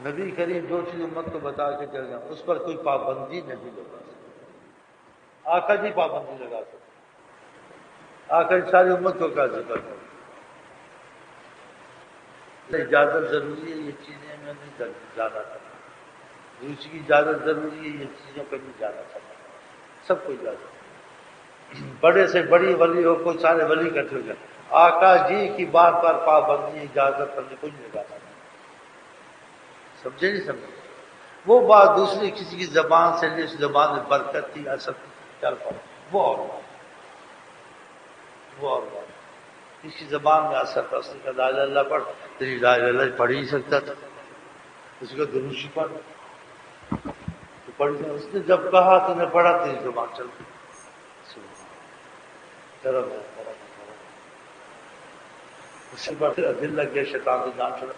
نبی کریم جو چیز امت کو بتا کے چل جائیں اس پر کوئی پابندی نہیں لگا سکتا، آقا جی پابندی لگا سکتے، آقا جی ساری امت کو کیا ذکر کریں؟ اجازت ضروری ہے، یہ چیزیں میں نہیں جانا چاہتا، دوسری کی اجازت ضروری ہے، یہ چیزوں پہ نہیں جانا چاہتا، سب کو اجازت ہے، بڑے سے بڑی ولی ہو کوئی سارے ولی اکٹھے ہو جائیں، آقا جی کی بات پر پابندی اجازت پر کوئی نہیں لگانا، سمجھے نہیں سمجھے؟ وہ بات دوسری کسی کی زبان سے جس زبان میں برکت تھی اثر چل پڑا، وہ اور بات، وہ اور بات، کسی زبان میں اثر تھا، اس نے کہا لا الہ الا اللہ پڑھ، تیری لا الہ الا اللہ پڑھ ہی نہیں سکتا تھا، اس کو دروشی پڑھ تو پڑھ، اس نے جب کہا تو نے پڑھا، تیری زبان چل گئی، کرم ہے کرم ہے کرم ہے، اس کے بعد دل لگ گیا، شیطان سے جان چھڑا،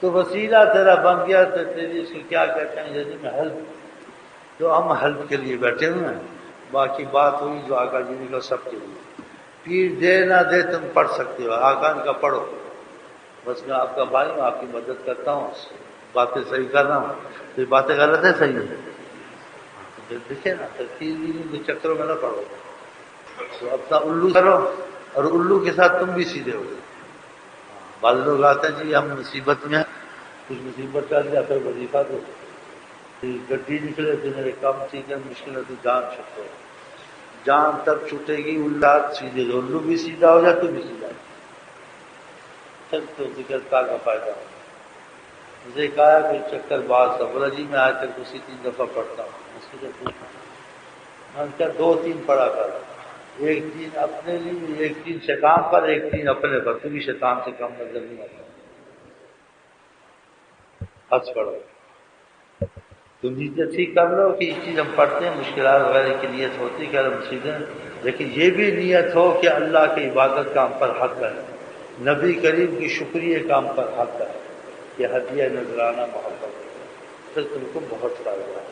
تو وسیلہ تیرا بن گیا، تو تیری اس کو کیا کہتے ہیں جیسے میں ہیلپ، تو ہم ہیلپ کے لیے بیٹھے ہوئے ہیں، باقی بات ہوئی جو آقا جی نے کہا سب کے لیے، پیر دے نہ دے تم پڑھ سکتے ہو، آقا نے کہا پڑھو، بس میں آپ کا بھائی ہوں، آپ کی مدد کرتا ہوں، باتیں صحیح کر رہا ہوں، تو یہ باتیں غلط ہے صحیح ہے، دیکھے نا تین کے چکروں میں نہ پڑھو، تو اپنا الو کرو، اور الو کے ساتھ تم بھی سیدھے ہو، بعض لوگ آتے ہیں جی ہم مصیبت میں ہیں، کچھ مصیبت کر دیا پھر وظیفہ دو، گڈی نکلے تو میرے کم چیزیں مشکل ہے تو جان چھٹو، جان تب چھوٹے گی اللہ سیدھے دو، الو بھی سیدھا ہو جائے تو بھی سیدھا ہو جائے، تو ذکر کا فائدہ ہو، مجھے کہا کوئی چکر بات کا بولا جی میں آج تک اسی 3 دفعہ پڑھتا ہوں، اس سے پوچھا میں نے کہا 2-3 پڑھا کر، ایک 3 اپنے لیے، ایک 3 شیطان پر، ایک 3 اپنے پر، تو بھی شیطان سے کم نظر نہیں آتا، حج پڑھو، تو نیت ٹھیک کر لو کہ یہ چیز ہم پڑھتے ہیں، مشکلات وغیرہ کی نیت ہوتی کہ ہم سیدھے، لیکن یہ بھی نیت ہو کہ اللہ کی عبادت کا ہم پر حق ہے، نبی کریم کی شکریہ کا ہم پر حق ہے، کہ ہدیہ نذرانہ محبت، پھر تم کو بہت فائدہ ہے،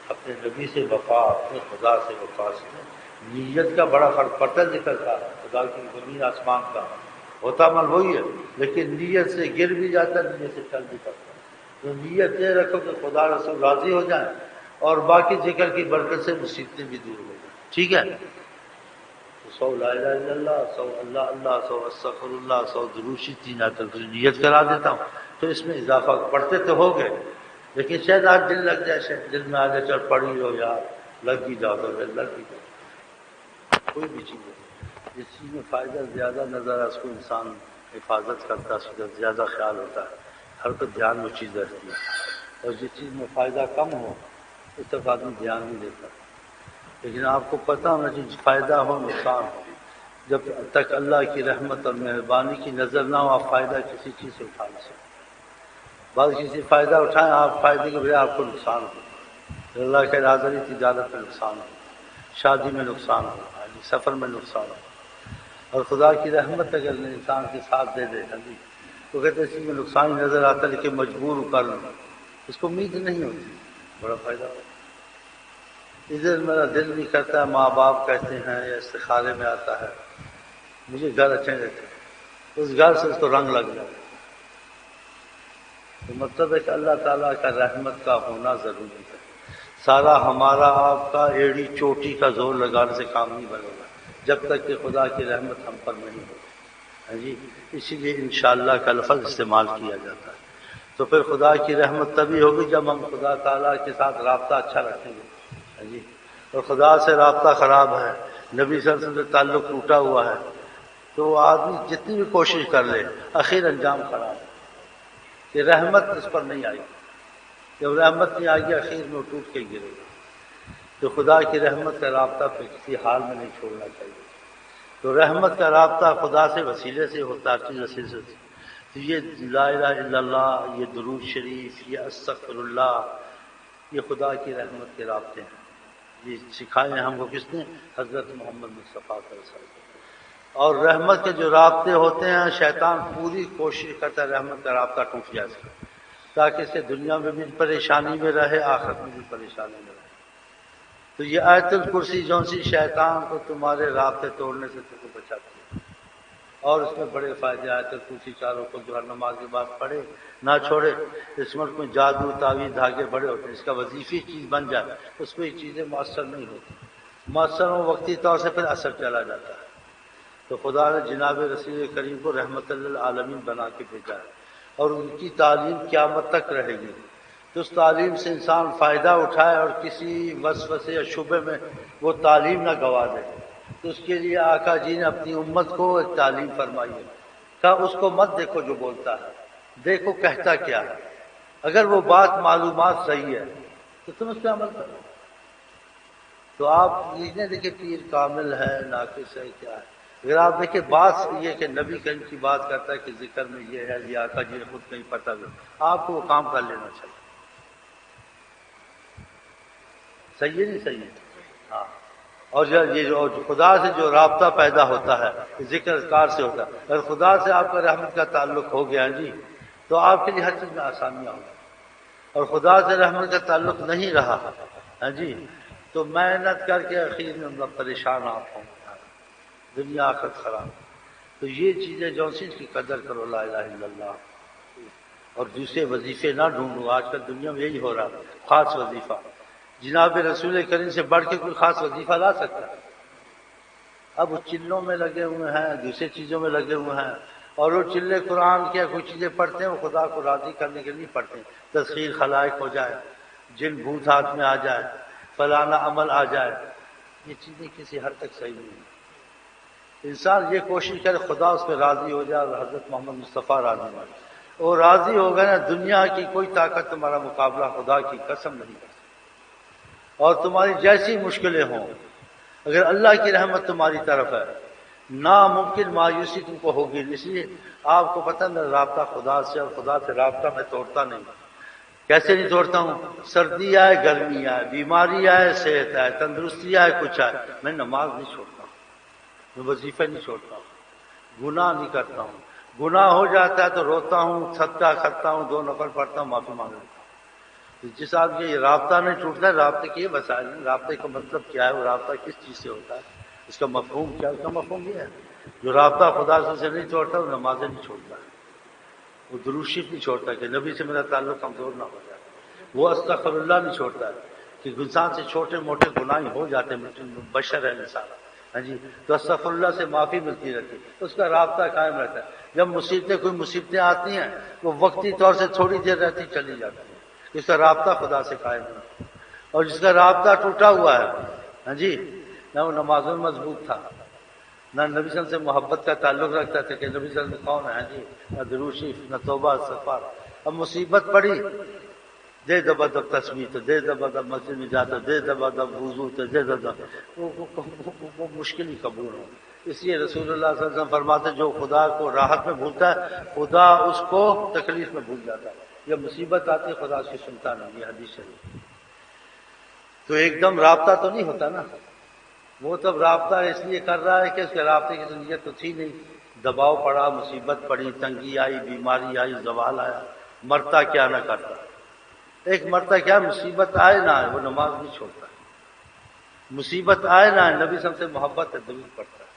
اپنے نبی سے وفا، اپنے خدا سے وفا سے، نیت کا بڑا فرق پڑتا ہے، ذکر کا خدا کی زمین آسمان کا ہوتا عمل وہی ہے، لیکن نیت سے گر بھی جاتا ہے، نیت سے چل بھی پڑتا ہے، تو نیت یہ رکھو کہ خدا رسول راضی ہو جائیں، اور باقی ذکر کی برکت سے مصیبتیں بھی دور ہو جائیں، ٹھیک ہے؟ تو 100 لا الہ الا اللہ، 100 اللہ اللہ، 100 استغفر اللہ، 100 دروشی 3 آیت الکرسی نیت کرا دیتا ہوں، تو اس میں اضافہ پڑھتے تو ہو گئے، لیکن شاید آج دل لگ جائے، شاید دل میں آ جائے چل پڑھ ہی لو یار، لگ ہی جاؤ تو پھر لگ ہی جاؤ، کوئی بھی چیز ہے جس چیز میں فائدہ زیادہ نظر ہے اس کو انسان حفاظت کرتا ہے، اس کا زیادہ خیال ہوتا ہے، ہر کو دھیان وہ چیز رہتی ہے، اور جس چیز میں فائدہ کم ہو اس طرف آدمی دھیان نہیں دیتا، لیکن آپ کو پتہ ہونا چاہیے فائدہ ہو نقصان ہو، جب تک اللہ کی رحمت اور مہربانی کی نظر نہ ہو آپ فائدہ کسی چیز سے اٹھا نہیں سکتے، بعض کسی فائدہ اٹھائیں آپ فائدے کے بجائے آپ کو نقصان ہو، اللہ کے حاضری تجارت میں نقصان ہو، شادی میں نقصان ہو، سفر میں نقصان ہو، اور خدا کی رحمت اگر انسان کے ساتھ دے دے جی تو کہتے اسی میں نقصان ہی نظر آتا ہے، لیکن مجبور کر لوں اس کو امید نہیں ہوتی، بڑا فائدہ ہوتا ہے، ادھر میرا دل نہیں کرتا ہے، ماں باپ کہتے ہیں یا استخارے میں آتا ہے مجھے گھر اچھے رہتے ہیں، اس گھر سے اس کو رنگ لگ جاتا ہے، تو مطلب ہے کہ اللہ تعالیٰ کا رحمت کا ہونا ضروری ہے، سارا ہمارا آپ کا ایڑی چوٹی کا زور لگانے سے کام نہیں بنے گا جب تک کہ خدا کی رحمت ہم پر نہیں ہوگی، جی اسی لیے انشاءاللہ کا لفظ استعمال کیا جاتا ہے، تو پھر خدا کی رحمت تبھی ہوگی جب ہم خدا تعالیٰ کے ساتھ رابطہ اچھا رکھیں گے، جی اور خدا سے رابطہ خراب ہے، نبی صلی اللہ علیہ وسلم سے تعلق ٹوٹا ہوا ہے، تو آدمی جتنی بھی کوشش کر لے آخر انجام خراب ہے، کہ رحمت اس پر نہیں آئے گی، جب رحمت نہیں آئے گی آخر میں وہ ٹوٹ کے گرے گا، تو خدا کی رحمت کا رابطہ پھر کسی حال میں نہیں چھوڑنا چاہیے، تو رحمت کا رابطہ خدا سے وسیلے سے ہوتا ہے، چیز وسیلے سے، تو یہ لا الہ الا اللہ، یہ درود شریف، یہ استغفر اللہ، یہ خدا کی رحمت کے رابطے ہیں، یہ سکھائے ہیں ہم کو کس نے؟ حضرت محمد مصطفیٰ صلی اللہ علیہ وسلم، اور رحمت کے جو رابطے ہوتے ہیں شیطان پوری کوشش کرتا ہے رحمت کا رابطہ ٹوٹ جائے اس کا، تاکہ اسے دنیا میں بھی پریشانی میں رہے، آخرت میں بھی پریشانی میں رہے، تو یہ آیت الکرسی جون سی شیطان کو تمہارے رابطے توڑنے سے تم کو بچاتی ہے، اور اس میں بڑے فائدے آئے تھے کرسی چاروں کو جو ہر نماز کے بعد پڑھے نہ چھوڑے. اس ملک میں جادو تعویذ دھاگے بڑے ہوتے ہیں، اس کا وظیفی چیز بن جائے اس پہ یہ چیزیں مؤثر نہیں ہوتی، مؤثر ہو وقتی طور سے پھر اثر چلا جاتا ہے. تو خدا نے جناب رسول کریم کو رحمت للعالمین بنا کے بھیجا ہے اور ان کی تعلیم قیامت تک رہے گی. تو اس تعلیم سے انسان فائدہ اٹھائے اور کسی وسوسے یا شبے میں وہ تعلیم نہ گوا دے. تو اس کے لیے آقا جی نے اپنی امت کو ایک تعلیم فرمائی ہے. کہا اس کو مت دیکھو جو بولتا ہے، دیکھو کہتا کیا ہے. اگر وہ بات معلومات صحیح ہے تو تم اس پہ عمل کرو. تو آپ یہ دیکھیں پیر کامل ہے ناقص ہے کیا ہے. اگر آپ دیکھیں بات یہ کہ نبی کریم کی بات کرتا ہے کہ ذکر میں یہ ہے، یہ آقا جی نے خود کہیں پتہ بھی آپ کو وہ کام کر لینا چاہیے. صحیح ہے نہیں صحیح ہے؟ ہاں. اور یہ جو خدا سے جو رابطہ پیدا ہوتا ہے ذکر اذکار سے ہوتا ہے. اگر خدا سے آپ کا رحمت کا تعلق ہو گیا جی تو آپ کے لیے ہر چیز میں آسانیاں ہوں گی. اور خدا سے رحمت کا تعلق نہیں رہا ہاں جی تو محنت کر کے اخیر میں پریشان آپ ہوں، دنیا آخرت خراب. تو یہ چیزیں جو چیز کی قدر کرو لا الہ الا اللہ. اور دوسرے وظیفے نہ ڈھونڈو. آج کل دنیا میں یہی ہو رہا ہے، خاص وظیفہ. جناب رسول کریم سے بڑھ کے کوئی خاص وظیفہ لا سکتا ہے؟ اب وہ چلوں میں لگے ہوئے ہیں، دوسرے چیزوں میں لگے ہوئے ہیں. اور وہ چلے قرآن کی کچھ چیزیں پڑھتے ہیں، وہ خدا کو راضی کرنے کے لیے پڑھتے ہیں. تسخیر خلائق ہو جائے، جن بھوت ہاتھ میں آ جائے، فلانا عمل آ جائے، یہ چیزیں کسی حد تک صحیح نہیں ہیں. انسان یہ کوشش کرے خدا اس پہ راضی ہو جائے اور حضرت محمد مصطفیٰ راضی ہو جائے. اور راضی ہو گئے نا، دنیا کی کوئی طاقت تمہارا مقابلہ خدا کی قسم نہیں کر سکتی. اور تمہاری جیسی مشکلیں ہوں، اگر اللہ کی رحمت تمہاری طرف ہے ناممکن مایوسی تم کو ہوگی. اس لیے آپ کو پتہ میرا رابطہ خدا سے، اور خدا سے رابطہ میں توڑتا نہیں. کیسے نہیں توڑتا ہوں؟ سردی آئے گرمی آئے، بیماری آئے صحت آئے، تندرستی آئے کچھ آئے، میں نماز نہیں چھوڑتا ہوں، میں وظیفہ نہیں چھوڑتا ہوں، گناہ نہیں کرتا ہوں. گناہ ہو جاتا ہے تو روتا ہوں، صدقہ کرتا ہوں، 2 نفل پڑھتا ہوں، معافی مانگ لیتا ہوں. جس آدمی یہ رابطہ نہیں ٹوٹتا ہے، رابطے کے یہ وسائل ہیں. رابطے کا مطلب کیا ہے؟ وہ رابطہ کس چیز سے ہوتا ہے؟ اس کا مفہوم کیا ہے؟ اس کا مفہوم یہ ہے جو رابطہ خدا سے نہیں چھوڑتا وہ نمازیں نہیں چھوڑتا، وہ درود شریف نہیں چھوڑتا کہ نبی سے میرا تعلق کمزور نہ ہو جائے. وہ استغفر اللہ نہیں چھوڑتا ہے کہ انسان سے چھوٹے موٹے گناہ ہو جاتے ہیں، بشر ہے انسان ہاں جی. تو استغفر اللہ سے معافی ملتی رہتی ہے، اس کا رابطہ قائم رہتا ہے. جب کوئی مصیبتیں آتی ہیں وہ وقتی طور سے تھوڑی دیر رہتی چلی جاتی ہیں، اس کا رابطہ خدا سے قائم ہے. اور جس کا رابطہ ٹوٹا ہوا ہے ہاں جی، نہ وہ نمازوں میں مضبوط تھا، نہ نبی صلی اللہ علیہ وسلم سے محبت کا تعلق رکھتا تھا کہ نبی صلی اللہ علیہ وسلم کون ہے جی، نہ درود شریف، نہ توبہ استغفار. اب مصیبت پڑی، دے دبا دب تصویر تو دے دبا دب مسجد میں جاتا، دے دبا دب وضو تو دے دبا وہ مشکل ہی قبول ہو. اس لیے رسول اللہ صلی اللہ علیہ وسلم فرماتے جو خدا کو راحت میں بھولتا ہے خدا اس کو تکلیف میں بھول جاتا ہے. جب مصیبت آتی ہے خدا اس کی سنتا نہیں، یہ حدیث شریف. تو ایک دم رابطہ تو نہیں ہوتا نا. وہ تب رابطہ اس لیے کر رہا ہے کہ اس کے رابطے کی نیت تو تھی نہیں. دباؤ پڑا، مصیبت پڑی، تنگی آئی، بیماری آئی، زوال آیا، مرتا کیا نہ کرتا. ایک مرتا کیا مصیبت آئے نہ آئے وہ نماز نہیں چھوڑتا، مصیبت آئے نہ آئے نبی صلی اللہ علیہ وسلم سے محبت ہے درود پڑتا ہے.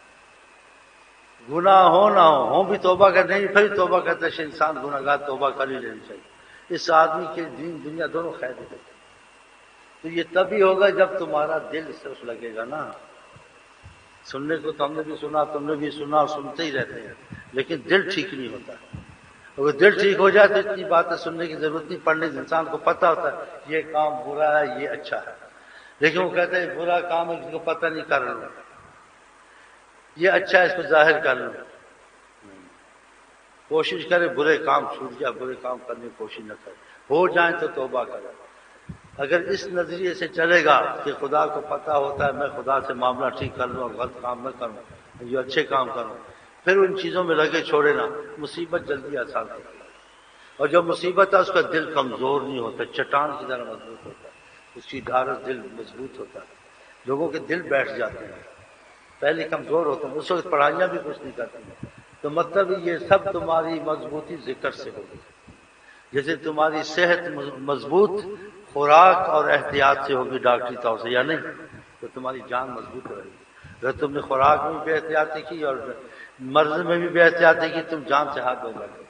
گناہ ہو نہ ہو بھی توبہ کرتے ہیں، پھر توبہ کرتے ہیں. انسان گناہ گار توبہ کر ہی لینی چاہیے. اس آدمی کے دین دنیا دونوں خیر ہوتے ہیں. تو یہ تبھی ہوگا جب تمہارا دل صرف لگے گا نا. سننے کو تو ہم نے بھی سنا، تم نے بھی سنا، اور سنتے ہی رہتے ہیں، لیکن دل ٹھیک نہیں ہوتا. اگر دل ٹھیک ہو جائے تو اتنی باتیں سننے کی ضرورت نہیں پڑنے کی. انسان کو پتہ ہوتا ہے یہ کام برا ہے یہ اچھا ہے، لیکن وہ کہتے ہیں برا کام ہے جس کو پتہ نہیں کر لوں، یہ اچھا ہے اس کو ظاہر کر لوں. کوشش کرے برے کام چھوٹ جائے، برے کام کرنے کی کوشش نہ کرے. ہو جائیں تو توبہ کرے. اگر اس نظریے سے چلے گا کہ خدا کو پتہ ہوتا ہے میں خدا سے معاملہ ٹھیک کر لوں اور غلط کام نہ کروں، جو اچھے کام کروں، پھر ان چیزوں میں لگے چھوڑے نا، مصیبت جلدی آسان ہوتی ہے. اور جب مصیبت ہے اس کا دل کمزور نہیں ہوتا، چٹان کی طرح مضبوط ہوتا ہے، اس کی ڈھارس دل مضبوط ہوتا ہے. لوگوں کے دل بیٹھ جاتے ہیں، پہلے کمزور ہوتے ہیں، اس وقت پڑھائیاں بھی کچھ نہیں کرتی ہیں. تو مطلب یہ سب تمہاری مضبوطی ذکر سے ہوگی. جیسے تمہاری صحت مضبوط خوراک اور احتیاط سے ہوگی ڈاکٹری طور سے یا نہیں، تو تمہاری جان مضبوط رہے گی. اگر تم نے خوراک میں بے احتیاطی کی اور مرض میں بھی بے احتیاطی کی تم جان سے ہاتھ دھو بیٹھے،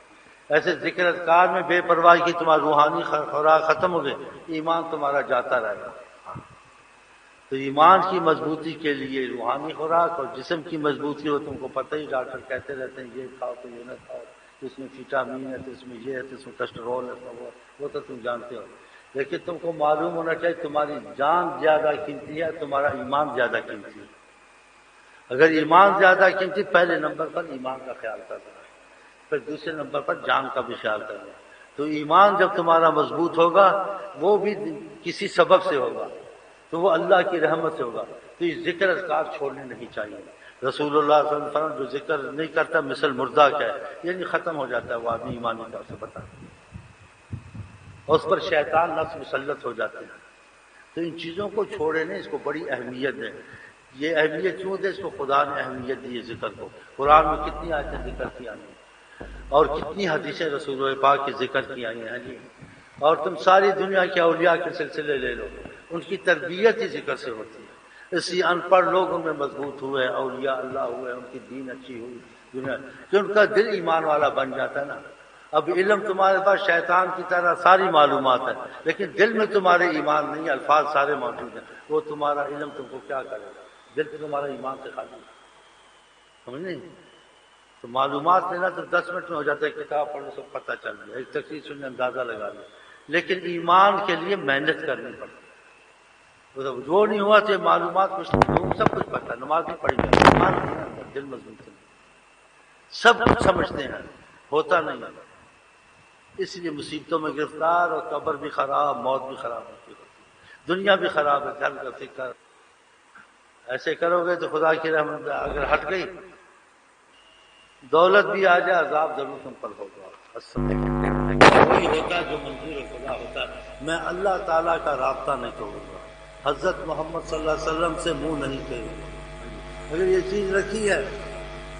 ایسے ذکر اذکار میں بے پرواہی کی تمہاری روحانی خوراک ختم ہو گئی، ایمان تمہارا جاتا رہے گا۔ تو ایمان کی مضبوطی کے لیے روحانی خوراک اور جسم کی مضبوطی ہو، تم کو پتہ ہی ڈاکٹر کہتے رہتے ہیں یہ کھاؤ تو یہ نہ کھاؤ، تو اس میں وٹامن ہے، تو اس میں یہ ہے، تو اس میں کیسٹرول ہے، وہ تو تم جانتے ہو، لیکن تم کو معلوم ہونا چاہیے تمہاری جان زیادہ قیمتی ہے، تمہارا ایمان زیادہ قیمتی ہے۔ اگر ایمان زیادہ قیمتی، پہلے نمبر پر ایمان کا خیال کرنا ہے، پھر دوسرے نمبر پر جان کا بھی خیال کرنا ہے۔ تو ایمان جب تمہارا مضبوط ہوگا، وہ بھی کسی سبب سے ہوگا، تو وہ اللہ کی رحمت سے ہوگا، تو یہ ذکر اذکار چھوڑنے نہیں چاہیے۔ رسول اللہ صلی اللہ علیہ وسلم جو ذکر نہیں کرتا مثل مردہ کا ہے، یعنی ختم ہو جاتا ہے وہ آدمی ایمانی طور سے، بتا، اور اس پر شیطان نفس مسلط ہو جاتے ہیں۔ تو ان چیزوں کو چھوڑے نہیں، اس کو بڑی اہمیت ہے۔ یہ اہمیت کیوں دے؟ اس کو خدا نے اہمیت دی ہے ذکر کو۔ قرآن میں کتنی آیتیں ذکر کی آئی ہیں اور کتنی حدیثیں رسول اللہ پاک کے ذکر کی آئی ہیں جی۔ اور تم ساری دنیا کے اولیاء کے سلسلے لے لو، ان کی تربیت ہی ذکر سے ہوتی ہے۔ اس لیے ان پڑھ لوگ ان میں مضبوط ہوئے، اولیاء اللہ ہوئے، ان کی دین اچھی ہوئی دنیا، کہ ان کا دل ایمان والا بن جاتا ہے نا۔ اب علم تمہارے پاس شیطان کی طرح ساری معلومات ہے، لیکن دل میں تمہارے ایمان نہیں، الفاظ سارے موجود ہیں، وہ تمہارا علم تم کو کیا کرے گا؟ دل تو تمہارا ایمان سے خالی ہے، سمجھ نہیں؟ تو معلومات لینا تو 10 منٹ میں ہو جاتا ہے، کتاب پڑھو سب پتہ چل گیا، ایک تقریر سننے اندازہ لگا لیا، لیکن ایمان کے لیے محنت کرنی پڑتی ہے۔ جو نہیں ہوا تو یہ معلومات کچھ نہیں، سب کچھ پتہ، نماز بھی پڑھی جائے، ایمان نہیں ہے، دل مضبوط نہیں، سب کچھ سمجھتے ہیں، ہوتا نہیں ہے۔ اس لیے مصیبتوں میں گرفتار، اور قبر بھی خراب، موت بھی خراب ہوتی ہے، دنیا بھی خراب ہے، گھر کا فکر۔ ایسے کرو گے تو خدا کی رحمت اگر ہٹ گئی، دولت بھی آ جائے، عذاب ضرور تم پر ہوگا۔ وہی ہوتا جو منظور خدا ہوتا ہے۔ میں اللہ تعالیٰ کا رابطہ نہیں توڑوں گا، حضرت محمد صلی اللہ علیہ وسلم سے منہ نہیں کروں گا۔ اگر یہ چیز رکھی ہے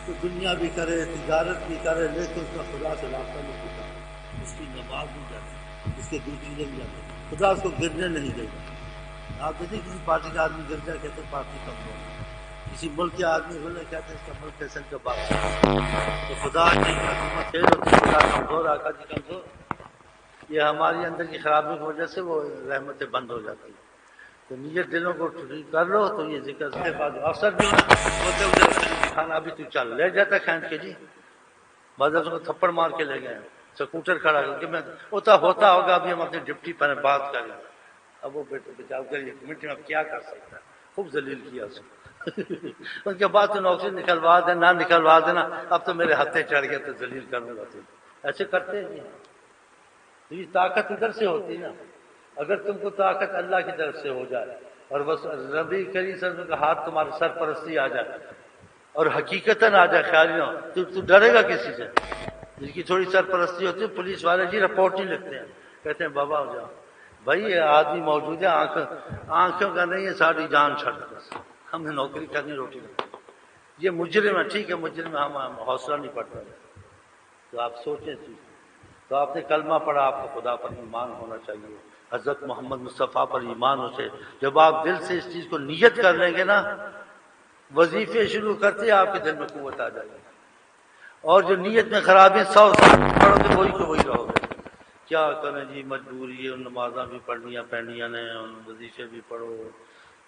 تو دنیا بھی کرے، تجارت بھی کرے، لیکن اس کا خدا سے رابطہ نہیں ہوتا، اس کی نماز بھی جاتی، اس کے دوسری چیزیں بھی جاتی، خدا اس کو گرنے نہیں دے گا۔ آپ دیکھیں کسی پارٹی کا آدمی گر جائے، کہتے پارٹی کمزور ہے، کسی ملک کے آدمی بولے کہتے ہیں اس کا ملک کیسے کا بات، تو خدا کی حکومت فیل ہوتی ہے، خدا کمزور، آقا جی کمزور، یہ ہماری اندر کی خرابی کی وجہ سے وہ رحمتیں بند ہو جاتی ہیں۔ تو نیت دلوں کو ٹھیک کر لو تو یہ ذکر کے بعد افسر بھی ہوتے ہوتے کھانا ابھی تو چل لے جاتا کھینچ کے جی، بعض اس کو تھپڑ مار کے لے گئے، سکوٹر کھڑا کر کے، میں ہوتا ہوگا ابھی ہم اپنے ڈپٹی پر بات کریں، اب وہ بچاؤ کر ایک منٹ میں کیا کر سکتا ہے، خوب ذلیل کیا اس کو ان کے بعد تو نوکری نکلوا دینا، نہ نکلوا دینا، اب تو میرے ہتھے چڑھ گئے تو ذلیل کروں گا، ایسے کرتے ہیں تو یہ طاقت ادھر سے ہوتی نا۔ اگر تم کو طاقت اللہ کی طرف سے ہو جائے اور بس نبی کریم صلی اللہ علیہ وسلم کا ہاتھ تمہارے سرپرستی آ جائے اور حقیقتاً آ جائے خیال نہ ہو، تو ڈرے گا کسی سے؟ جس کی تھوڑی سرپرستی ہوتی ہے، پولیس والے جی رپورٹ نہیں لکھتے ہیں، کہتے ہیں بابا ہو جاؤ بھائی، یہ آدمی موجود ہے، آنکھوں کا نہیں ہے، ساری جان چھڑ بس ہم نے نوکری کرنی، روٹی کرنی، یہ مجرم ہے، ٹھیک ہے مجرم ہے، ہم حوصلہ نہیں پڑتا۔ تو آپ سوچیں، تو آپ نے کلمہ پڑھا، آپ کو خدا پر ایمان ہونا چاہیے، حضرت محمد مصطفیٰ پر ایمان ہو سے، جب آپ دل سے اس چیز کو نیت کر لیں گے نا، وظیفے شروع کرتے آپ کے دل میں قوت آ جائے گی، اور جو نیت میں خرابی 100 سال پڑھو گے وہی تو وہی رہو گے، کیا کریں جی مجبوری ہے، نمازاں بھی پڑھنیاں پہنیاں نے، وظیفے بھی پڑھو،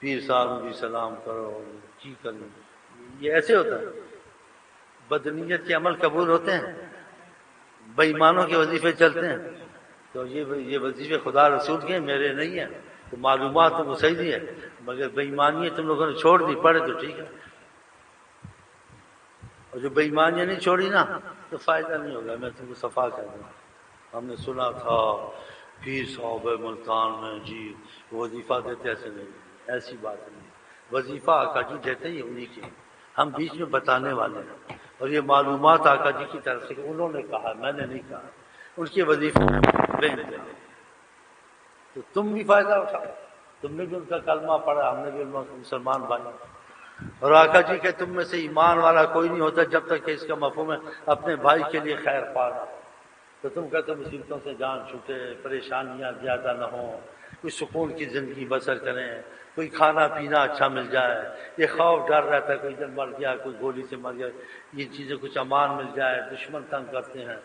پیر صاحب بھی سلام کرو، کی کریں، یہ ایسے ہوتا ہے۔ بدنیت کے عمل قبول ہوتے ہیں، بے ایمانوں کے وظیفے چلتے ہیں، تو یہ وظیفے خدا رسول کے ہیں، میرے نہیں ہیں، تو معلومات تو وہ صحیح ہے، مگر بے ایمانی تم لوگوں نے چھوڑ دی، پڑھے تو ٹھیک ہے، اور جو بے ایمانیاں نہیں چھوڑی نا تو فائدہ نہیں ہوگا۔ میں تم کو صفا کر دوں، ہم نے سنا تھا پیر صاحب ملتان میں جی وظیفہ دیتے، ایسے نہیں، ایسی بات نہیں، وظیفہ آقا جی دیتے ہی انہی کی، ہم بیچ میں بتانے والے ہیں، اور یہ معلومات آقا جی کی طرف سے انہوں نے کہا، میں نے نہیں کہا، ان کے وظیفے تو تم بھی فائدہ اٹھاؤ، تم نے بھی ان کا کلمہ پڑھا، ہم نے بھی مسلمان بھائی، اور آقا جی کہ تم میں سے ایمان والا کوئی نہیں ہوتا جب تک کہ اس کا مفہوم ہے اپنے بھائی کے لیے خیر خواہ نہ ہو، تو تم کہتے مصیبتوں سے جان چھوٹے، پریشانیاں زیادہ نہ ہوں، کوئی سکون کی زندگی بسر کریں، کوئی کھانا پینا اچھا مل جائے، یہ خوف ڈر رہتا ہے کوئی ادھر مر گیا، کوئی گولی سے مر گیا، یہ چیزیں کچھ امان مل جائے، دشمن تنگ کرتے ہیں،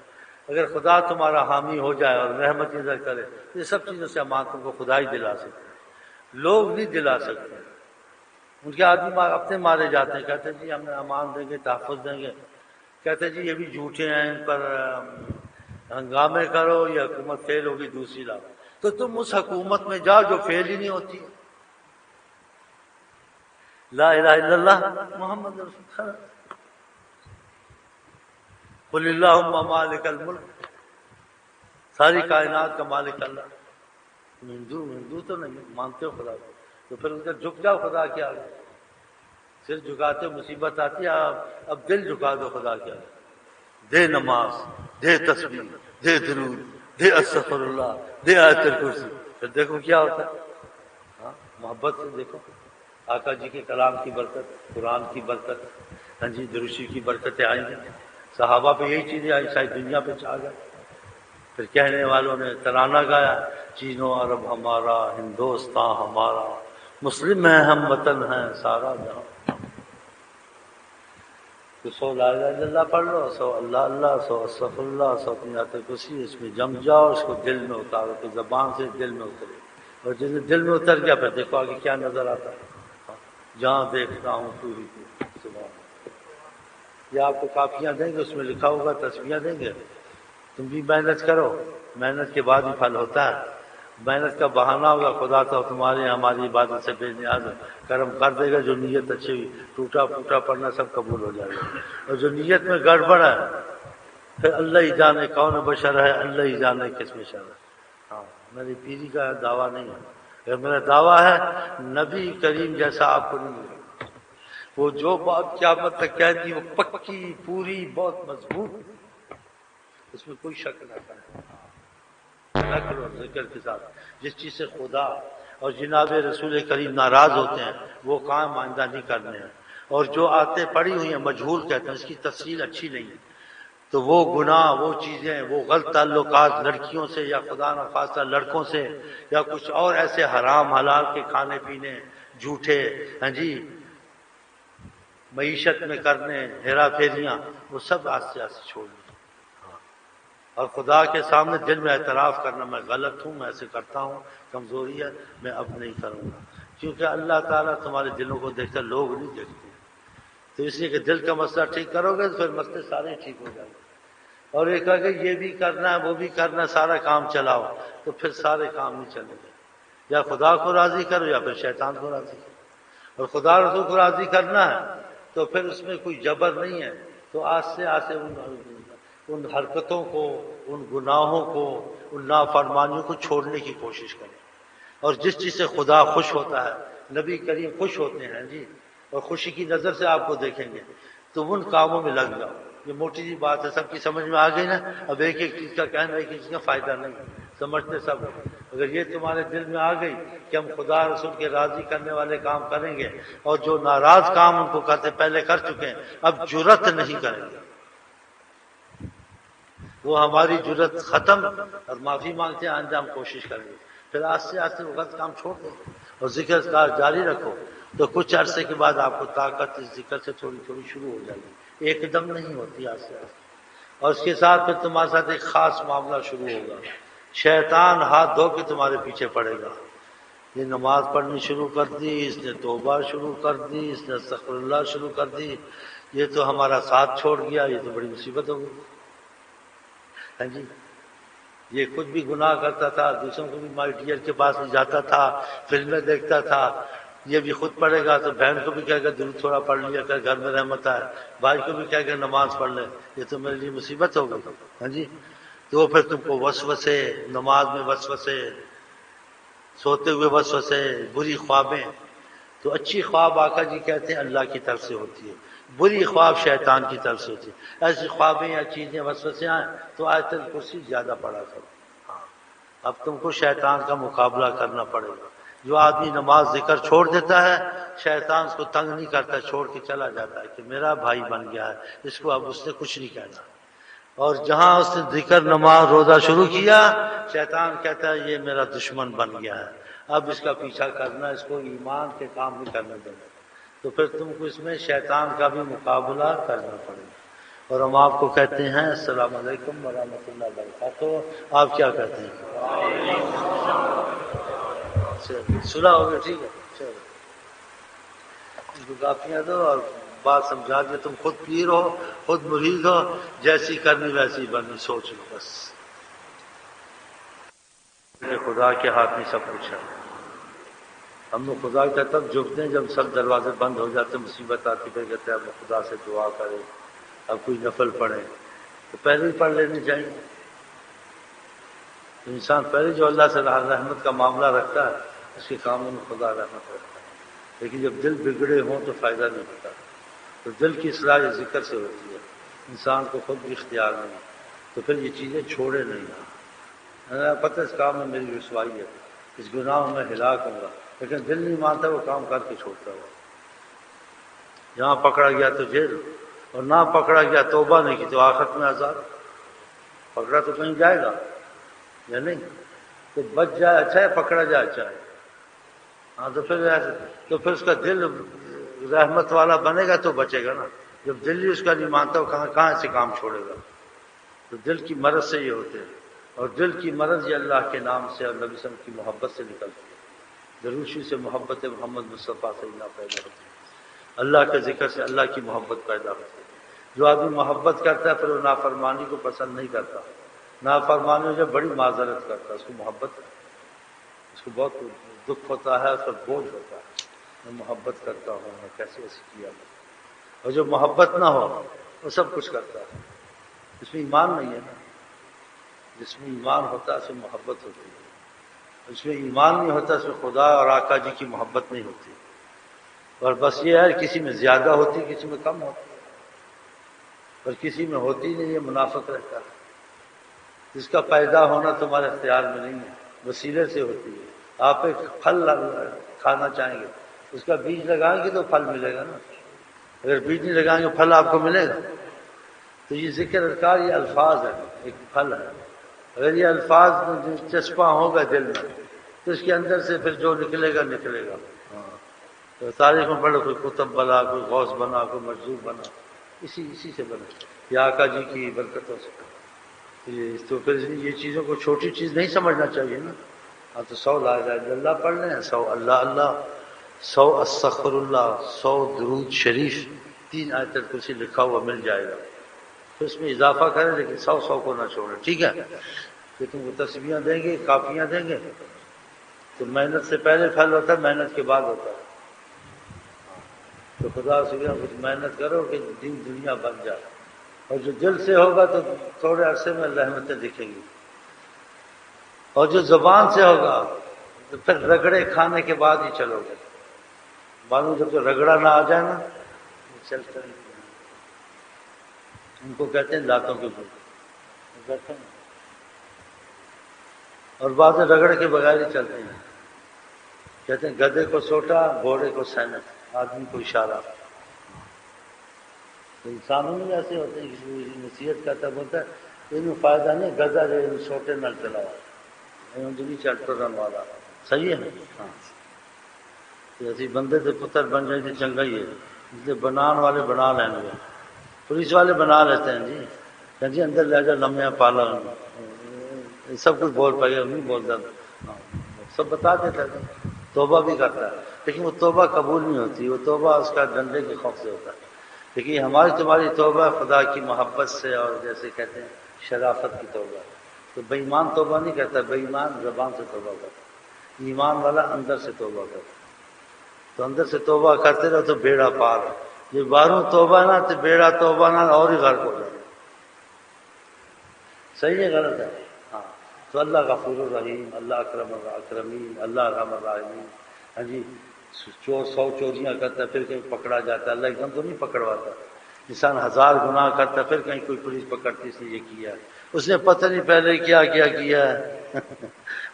اگر خدا تمہارا حامی ہو جائے اور رحمت نظر کرے، یہ سب چیزوں سے امان تم کو خدا ہی دلا سکتے ہیں، لوگ نہیں دلا سکتے۔ ان کے آدمی اپنے مارے جاتے ہیں، کہتے ہیں جی ہم امان دیں گے، تحفظ دیں گے، کہتے ہیں جی یہ بھی جھوٹے ہیں، ان پر ہنگامے کرو، یہ حکومت فیل ہوگی دوسری لاؤ، تو تم اس حکومت میں جاؤ جو فیل ہی نہیں ہوتی۔ لا الہ الا اللہ محمد رسول اللہ، قل اللہم مالک الملک، ساری کائنات کا مالک اللہ۔ ہندو تو نہیں مانتے ہو خدا کو، تو پھر ان کا جھک جاؤ خدا کے آگے، سر جھکاتے ہو مصیبت آتی ہے، اب دل جھکا دو خدا کے آگے، دے نماز، دے تسبیح، دے درود، دے استغفر اللہ، دے آیت الکرسی، پھر دیکھو کیا ہوتا ہے۔ ہاں محبت سے دیکھو، آقا جی کے کلام کی برکت، قرآن کی برکت، ہاں جی دروشی کی برکتیں آئیں گی، صحابہ پہ یہی چیزیں آئی، شاید دنیا پہ چھا گئے۔ پھر کہنے والوں نے ترانہ گایا، چین و عرب ہمارا، ہندوستان ہمارا، مسلم ہیں ہم وطن ہیں سارا جہاں۔ تو 100 لا الہ الا اللہ پڑھ لو، 100 اللہ اللہ، 100 استغفر اللہ، 100 آیت الکرسی، اس میں جم جاؤ، اس کو دل میں اتارو کہ زبان سے دل میں اترے، اور جس دل میں اتر گیا پھر دیکھو آگے کیا نظر آتا ہے، جہاں دیکھتا ہوں تو ہی تو، سبحان اللہ۔ یہ آپ کو کافیاں دیں گے، اس میں لکھا ہوگا، تسبیحاں دیں گے، تم بھی محنت کرو، محنت کے بعد ہی پھل ہوتا ہے، محنت کا بہانہ ہوگا، خدا تو تمہارے ہماری عبادت سے بے نیاز ہے، کرم کر دے گا، جو نیت اچھی ہوئی، ٹوٹا پھوٹا پڑھنا سب قبول ہو جائے گا، اور جو نیت میں گڑبڑ ہے پھر اللہ ہی جانے کون بشر ہے، اللہ ہی جانے کس میں شر ہے۔ ہاں میری پیری کا دعویٰ نہیں ہے، اگر میرا دعویٰ ہے نبی کریم جیسا آپ کو نہیں ملے، وہ جو بات قیامت تک کہہ دی وہ پکی پوری بہت مضبوط، اس میں کوئی شک نہ کرے، نہ کرو ذکر کے ساتھ، جس چیز سے خدا اور جناب رسول کریم ناراض ہوتے ہیں وہ کام آئندہ نہیں کرنے ہیں، اور جو آتے پڑی ہوئی ہیں مجہول کہتے ہیں، اس کی تفصیل اچھی نہیں ہے، تو وہ گناہ، وہ چیزیں، وہ غلط تعلقات لڑکیوں سے یا خدا نخواستہ لڑکوں سے یا کچھ اور ایسے حرام حلال کے کھانے پینے جھوٹے، ہاں جی معیشت میں کرنے ہیرا پھیریاں، وہ سب آہستہ آہستہ چھوڑ دیں، اور خدا کے سامنے دل میں اعتراف کرنا میں غلط ہوں، میں ایسے کرتا ہوں، کمزوری ہے، میں اب نہیں کروں گا، کیونکہ اللہ تعالیٰ تمہارے دلوں کو دیکھتا، لوگ نہیں دیکھتے، تو اس لیے کہ دل کا مسئلہ ٹھیک کرو گے تو پھر مسئلے سارے ٹھیک ہو جائیں گے، اور یہ کہا کہ یہ بھی کرنا ہے وہ بھی کرنا ہے، سارا کام چلاؤ، تو پھر سارے کام نہیں چلیں گے، یا خدا کو راضی کرو یا پھر شیطان کو راضی کرو، اور خدا رسول کو راضی کرنا ہے تو پھر اس میں کوئی جبر نہیں ہے، تو آہستہ آہستہ ان حرکتوں کو، ان گناہوں کو، ان نافرمانیوں کو چھوڑنے کی کوشش کریں، اور جس چیز سے خدا خوش ہوتا ہے، نبی کریم خوش ہوتے ہیں جی، اور خوشی کی نظر سے آپ کو دیکھیں گے، تو ان کاموں میں لگ جاؤ، یہ موٹی سی بات ہے، سب کی سمجھ میں آ گئی نا، اب ایک ایک چیز کا کہنا ایک ایک چیز کا فائدہ نہیں، سمجھتے سب ہو، اگر یہ تمہارے دل میں آ گئی کہ ہم خدا رسول کے راضی کرنے والے کام کریں گے، اور جو ناراض کام ان کو کرتے پہلے کر چکے ہیں اب جرأت نہیں کریں گے، وہ ہماری جرأت ختم، اور معافی مانگتے ہیں آئندہ ہم کوشش کریں گے، پھر آہستہ آہستہ وہ غلط کام چھوڑ دو اور ذکر کا جاری رکھو، تو کچھ عرصے کے بعد آپ کو طاقت اس ذکر سے تھوڑی تھوڑی شروع ہو جائے گی، ایک دم نہیں ہوتی، آہستہ آہستہ، اور اس کے ساتھ پھر تمہارے ساتھ ایک خاص معاملہ شروع ہوگا، شیطان ہاتھ دھو کے تمہارے پیچھے پڑے گا، یہ نماز پڑھنی شروع کر دی، اس نے توبہ شروع کر دی، اس نے استغفر اللہ شروع کر دی، یہ تو ہمارا ساتھ چھوڑ گیا، یہ تو بڑی مصیبت ہو گئی، ہاں جی یہ خود بھی گناہ کرتا تھا، دوسروں کو بھی مائی ڈیئر کے پاس نہیں جاتا تھا، فلمیں دیکھتا تھا، یہ بھی خود پڑھے گا تو بہن کو بھی کہے گا درود تھوڑا پڑھ لیا کر، گھر میں رحمت ہے، بھائی کو بھی کہے گا نماز پڑھ لے، یہ تو میرے لیے مصیبت ہو گئی، ہاں جی تو پھر تم کو وسوسے، نماز میں وسوسے، سوتے ہوئے وسوسے، بری خوابیں، تو اچھی خواب آقا جی کہتے ہیں اللہ کی طرف سے ہوتی ہے، بری خواب شیطان کی طرف سے ہوتی ہے، ایسی خوابیں یا چیزیں وسوسے آئیں تو آیت الکرسی زیادہ پڑھا کرو، ہاں اب تم کو شیطان کا مقابلہ کرنا پڑے گا، جو آدمی نماز ذکر چھوڑ دیتا ہے شیطان اس کو تنگ نہیں کرتا، چھوڑ کے چلا جاتا ہے کہ میرا بھائی بن گیا ہے، اس کو اب اس نے کچھ نہیں کہنا، اور جہاں اس نے ذکر نماز روزہ شروع کیا شیطان کہتا ہے یہ میرا دشمن بن گیا ہے، اب اس کا پیچھا کرنا، اس کو ایمان کے کام بھی کرنے دینا، تو پھر تم کو اس میں شیطان کا بھی مقابلہ کرنا پڑے گا۔ اور ہم آپ کو کہتے ہیں السلام علیکم ورحمۃ اللہ وبرکاتہ، آپ کیا کہتے ہیں؟ سنا ہوگا، ٹھیک ہے، چلو ان کو کافیاں دو اور بات سمجھا دے، تم خود پیر ہو، خود مرید ہو، جیسی کرنی ویسی بننی، سوچ لو بس۔ خدا کے ہاتھ میں سب کچھ ہے۔ ہم لوگ خدا کا تب جھکتے ہیں جب سب دروازے بند ہو جاتے، مصیبت آتی، پھر کہتے ہیں اب خدا سے دعا کرے، اب کوئی نفل پڑھے، تو پہلے ہی پڑھ لینے چاہیے۔ انسان پہلے جو اللہ سے رحمت کا معاملہ رکھتا ہے، اس کے کاموں میں خدا رحمت رکھتا ہے، لیکن جب دل بگڑے ہوں تو فائدہ نہیں ہوتا، تو دل کی اصلاح ذکر سے ہوتی ہے، انسان کو خود بھی اختیار نہیں، تو پھر یہ چیزیں چھوڑے نہیں۔ پتہ اس کام میں میری رسوائی ہے، اس گناہ میں ہلاک ہوں گا، لیکن دل نہیں مانتا، وہ کام کر کے چھوڑتا ہوا، جہاں پکڑا گیا تو جیل، اور نہ پکڑا گیا توبہ نہیں کی تو آخرت میں عذاب۔ پکڑا تو کہیں جائے گا یا نہیں؟ تو بچ جائے اچھا ہے، پکڑا جائے اچھا ہے، ہاں تو پھر اس کا دل رحمت والا بنے گا تو بچے گا نا۔ جب دل ہی اس کا نہیں مانتا، وہ کہاں سے کام چھوڑے گا؟ تو دل کی مرض سے یہ ہوتے ہیں، اور دل کی مرض یہ اللہ کے نام سے اور نبی صلی اللہ علیہ وسلم کی محبت سے نکلتی ہے، دروشی سے محبت محمد مصطفیٰ سے نہ پیدا ہوتی ہے، اللہ کے ذکر سے اللہ کی محبت پیدا ہوتی ہے۔ جو آدمی محبت کرتا ہے پھر وہ نافرمانی کو پسند نہیں کرتا، نافرمانی جب بڑی معذرت کرتا ہے، اس کو محبت ہے، اس کو بہت دکھ ہوتا ہے، اس پر بوجھ ہوتا ہے، میں محبت کرتا ہوں، میں کیسے ایسے کیا میں، اور جو محبت نہ ہو وہ سب کچھ کرتا ہے، اس میں ایمان نہیں ہے نا۔ جس میں ایمان ہوتا ہے اس میں محبت ہوتی ہے، اس میں ایمان نہیں ہوتا اس میں خدا اور آقا جی کی محبت نہیں ہوتی، اور بس یہ ہے کسی میں زیادہ ہوتی، کسی میں کم ہوتی، اور کسی میں ہوتی نہیں ہے، منافق رہتا ہے۔ جس کا پیدا ہونا تمہارے اختیار میں نہیں ہے، وسیلے سے ہوتی ہے۔ آپ ایک پھل کھانا چاہیں گے، اس کا بیج لگائیں گے تو پھل ملے گا نا، اگر بیج نہیں لگائیں گے پھل آپ کو ملے گا؟ تو یہ ذکر اذکار یہ الفاظ ہے، ایک پھل ہے، اگر یہ الفاظ چسپاں ہوگا دل میں تو اس کے اندر سے پھر جو نکلے گا نکلے گا۔ ہاں تو تاریخ میں پڑھو، کوئی قطب بنا، کوئی غوث بنا، کوئی مجذوب بنا، اسی سے بنا، یہ آقا جی کی برکتوں سے۔ تو پھر یہ چیزوں کو چھوٹی چیز نہیں سمجھنا چاہیے نا۔ ہاں تو 100 لا الہ الا اللہ پڑھ لیں، 100 اللہ اللہ، 100 استغفر اللہ، 100 درود شریف، 3 آیت الکرسی لکھا ہوا مل جائے گا، پھر اس میں اضافہ کریں، لیکن 100 کو نہ چھوڑیں، ٹھیک ہے؟ کہ تم کو تسبیحاں دیں گے، کافیاں دیں گے، تو محنت سے پہلے پھل ہوتا ہے، محنت کے بعد ہوتا ہے، تو خدا سے کچھ محنت کرو کہ دین دنیا بن جائے، اور جو دل سے ہوگا تو تھوڑے عرصے میں رحمتیں دکھیں گی، اور جو زبان سے ہوگا تو پھر رگڑے کھانے کے بعد ہی چلو گے، معلوم جب تو رگڑا نہ آ جائے نا چلتا نہیں، ان کو کہتے ہیں لاتوں کے بل، اور بعض رگڑ کے بغیر ہی چلتے ہیں، کہتے ہیں گدھے کو سوٹا، گھوڑے کو سینت، آدمی کو اشارہ، تو انسانوں میں ایسے ہوتے ہیں، کسی نصیحت کرتا بولتا ہے ان فائدہ نہیں، گدھا جو چھوٹے نہ چلاؤ، نہیں چلتا رن والا، صحیح ہے نا؟ ہاں ایسی بندے سے پتر بن جائے تو چنگا ہی ہے، اس لیے بنان والے بنا لیں گے، پولیس والے بنا لیتے ہیں جی، کہ جی اندر لے جا لمحہ پالا، سب کچھ بول پائے گا، نہیں بولتا، سب بتا دیتا ہے، توبہ بھی کرتا ہے، لیکن وہ توبہ قبول نہیں ہوتی، وہ توبہ اس کا ڈنڈے کے خوف سے ہوتا ہے، لیکن ہماری تمہاری توبہ خدا کی محبت سے، اور جیسے کہتے ہیں شرافت کی توبہ، تو بے ایمان توبہ نہیں کرتا، بے ایمان زبان سے توبہ کرتا، ایمان والا اندر سے توبہ کرتا، تو اندر سے توبہ کرتے رہو تو بیڑا پار، یہ باہروں توبہ نہ تو بیڑا توبہ نہ اور ہی غرق ہو جائے، صحیح ہے غلط ہے؟ ہاں تو اللہ غفور الرحیم، اللہ اکرم الاکرمین، اللہ ارحم الراحمین، ہاں جی، چور 100 چوریاں کرتا ہے پھر کہیں پکڑا جاتا ہے، اللہ ایک دم تو نہیں پکڑواتا، انسان 1000 گناہ کرتا ہے پھر کہیں کوئی پولیس پکڑتی اس نے یہ کیا ہے، اس نے پتہ نہیں پہلے کیا ہے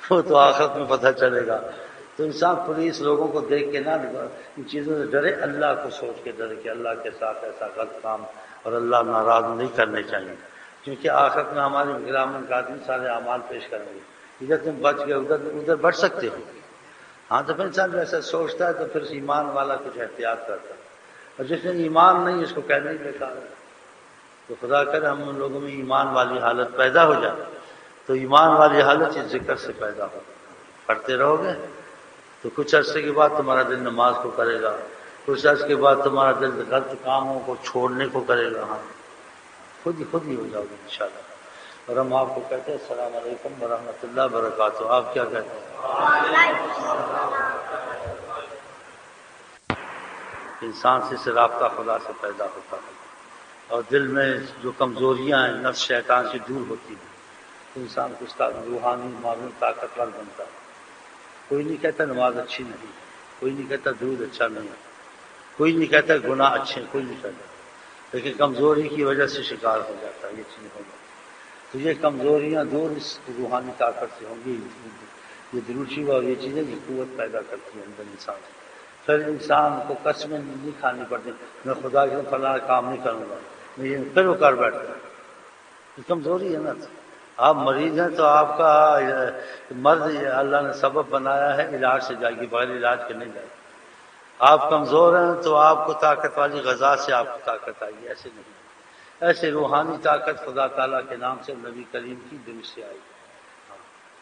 وہ تو آخرت میں پتہ چلے گا، تو انسان پولیس لوگوں کو دیکھ کے نہ ان چیزوں سے ڈرے، اللہ کو سوچ کے ڈرے کہ اللہ کے ساتھ ایسا غلط کام اور اللہ ناراض نہیں کرنے چاہیے، کیونکہ آخرت میں ہمارے کرام کاتب سارے اعمال پیش کریں گے، ادھر تم بچ گئے ادھر بچ سکتے ہو، ہاں تو پھر انسان جیسا سوچتا ہے تو پھر ایمان والا کچھ احتیاط کرتا ہے، اور جس نے ایمان نہیں اس کو کہنا ہی بیکار ہے۔ تو خدا کرے ہم ان لوگوں میں ایمان والی حالت پیدا ہو جائے، تو ایمان والی حالت اس ذکر سے پیدا ہو، پڑھتے رہو گے تو کچھ عرصے کے بعد تمہارا دل نماز کو کرے گا، کچھ عرصے کے بعد تمہارا دل غلط کاموں کو چھوڑنے کو کرے گا، ہاں خود ہی ہو جاؤ گے انشاءاللہ۔ اور ہم آپ کو کہتے ہیں السلام علیکم ورحمۃ اللہ وبرکاتہ، آپ کیا کہتے ہیں؟ انسان سے اس رابطہ خدا سے پیدا ہوتا ہے، اور دل میں جو کمزوریاں ہیں نفس شیطان سے دور ہوتی ہیں تو انسان کو اس کا روحانی معلوم طاقتور بنتا ہے۔ کوئی نہیں کہتا نماز اچھی نہیں، کوئی نہیں کہتا دودھ اچھا نہیں، کوئی نہیں کہتا گناہ اچھے، کوئی نہیں کہتا، لیکن کمزوری کی وجہ سے شکار ہو جاتا ہے یہ چیز ہوگا۔ تو یہ کمزوریاں دور اس روحانی طاقت سے ہوں گی، یہ دروشی اور یہ چیزیں یہ قوت پیدا کرتی ہیں اندر انسان سے۔ پھر انسان کو قسمیں نہیں کھانی پڑتی، میں خدا کے فلاں کام نہیں کروں گا، پھر وہ کر بیٹھتا ہے، یہ کمزوری ہے نا۔ آپ مریض ہیں تو آپ کا مرض اللہ نے سبب بنایا ہے علاج سے جائے گی، بغیر علاج کے نہیں جائے گی۔ آپ کمزور ہیں تو آپ کو طاقت والی غذا سے آپ کو طاقت آئے گی، ایسے نہیں، ایسے روحانی طاقت خدا تعالیٰ کے نام سے نبی کریم کی دل سے آئی۔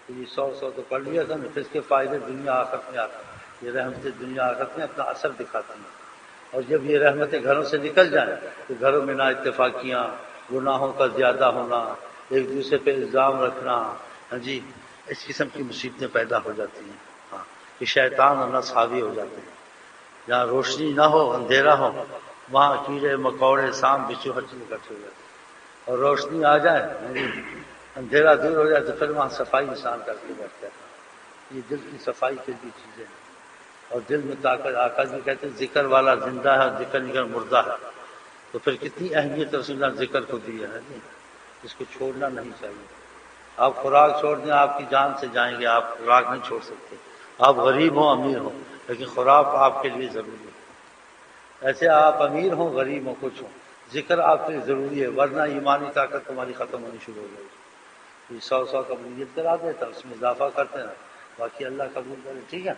تو یہ 100 تو پڑھ لیا تھا نا، پھر اس کے فائدے دنیا آخرت میں آتے ہیں، یہ رحمتیں دنیا آخرت میں اپنا اثر دکھاتی ہیں، اور جب یہ رحمتیں گھروں سے نکل جائیں تو گھروں میں نا اتفاقیاں، گناہوں کا زیادہ ہونا، ایک دوسرے پہ الزام رکھنا، ہاں جی، اس قسم کی مصیبتیں پیدا ہو جاتی ہیں، ہاں کہ شیطان اور نفس حاوی ہو جاتے ہیں۔ جہاں روشنی نہ ہو، اندھیرا ہو، وہاں کیڑے مکوڑے سانپ بچھو ہر چیز اکٹھے ہو جاتے ہیں، اور روشنی آ جائے، اندھیرا دور ہو جائے تو پھر وہاں صفائی انسان کر کے بیٹھتا ہے۔ یہ دل کی صفائی کے لیے چیزیں ہیں، اور دل میں طاقت، آقا جی کہتے ہیں ذکر والا زندہ ہے اور ذکر نگر مردہ ہے، تو پھر کتنی اہمیت رسول اللہ ذکر کو دی ہے جی، اس کو چھوڑنا نہیں چاہیے۔ آپ خوراک چھوڑ دیں آپ کی جان سے جائیں گے، آپ خوراک نہیں چھوڑ سکتے، آپ غریب ہوں امیر ہوں، لیکن خوراک آپ کے لیے ضروری ہے۔ ایسے آپ امیر ہوں غریب ہوں کچھ ہوں، ذکر آپ کے لیے ضروری ہے، ورنہ ایمانی طاقت تمہاری ختم ہونی شروع ہو جائے گی۔ 100 کا نیت کرا دیتا، اس میں اضافہ کرتے ہیں، باقی اللہ قبول کرے، ٹھیک ہے۔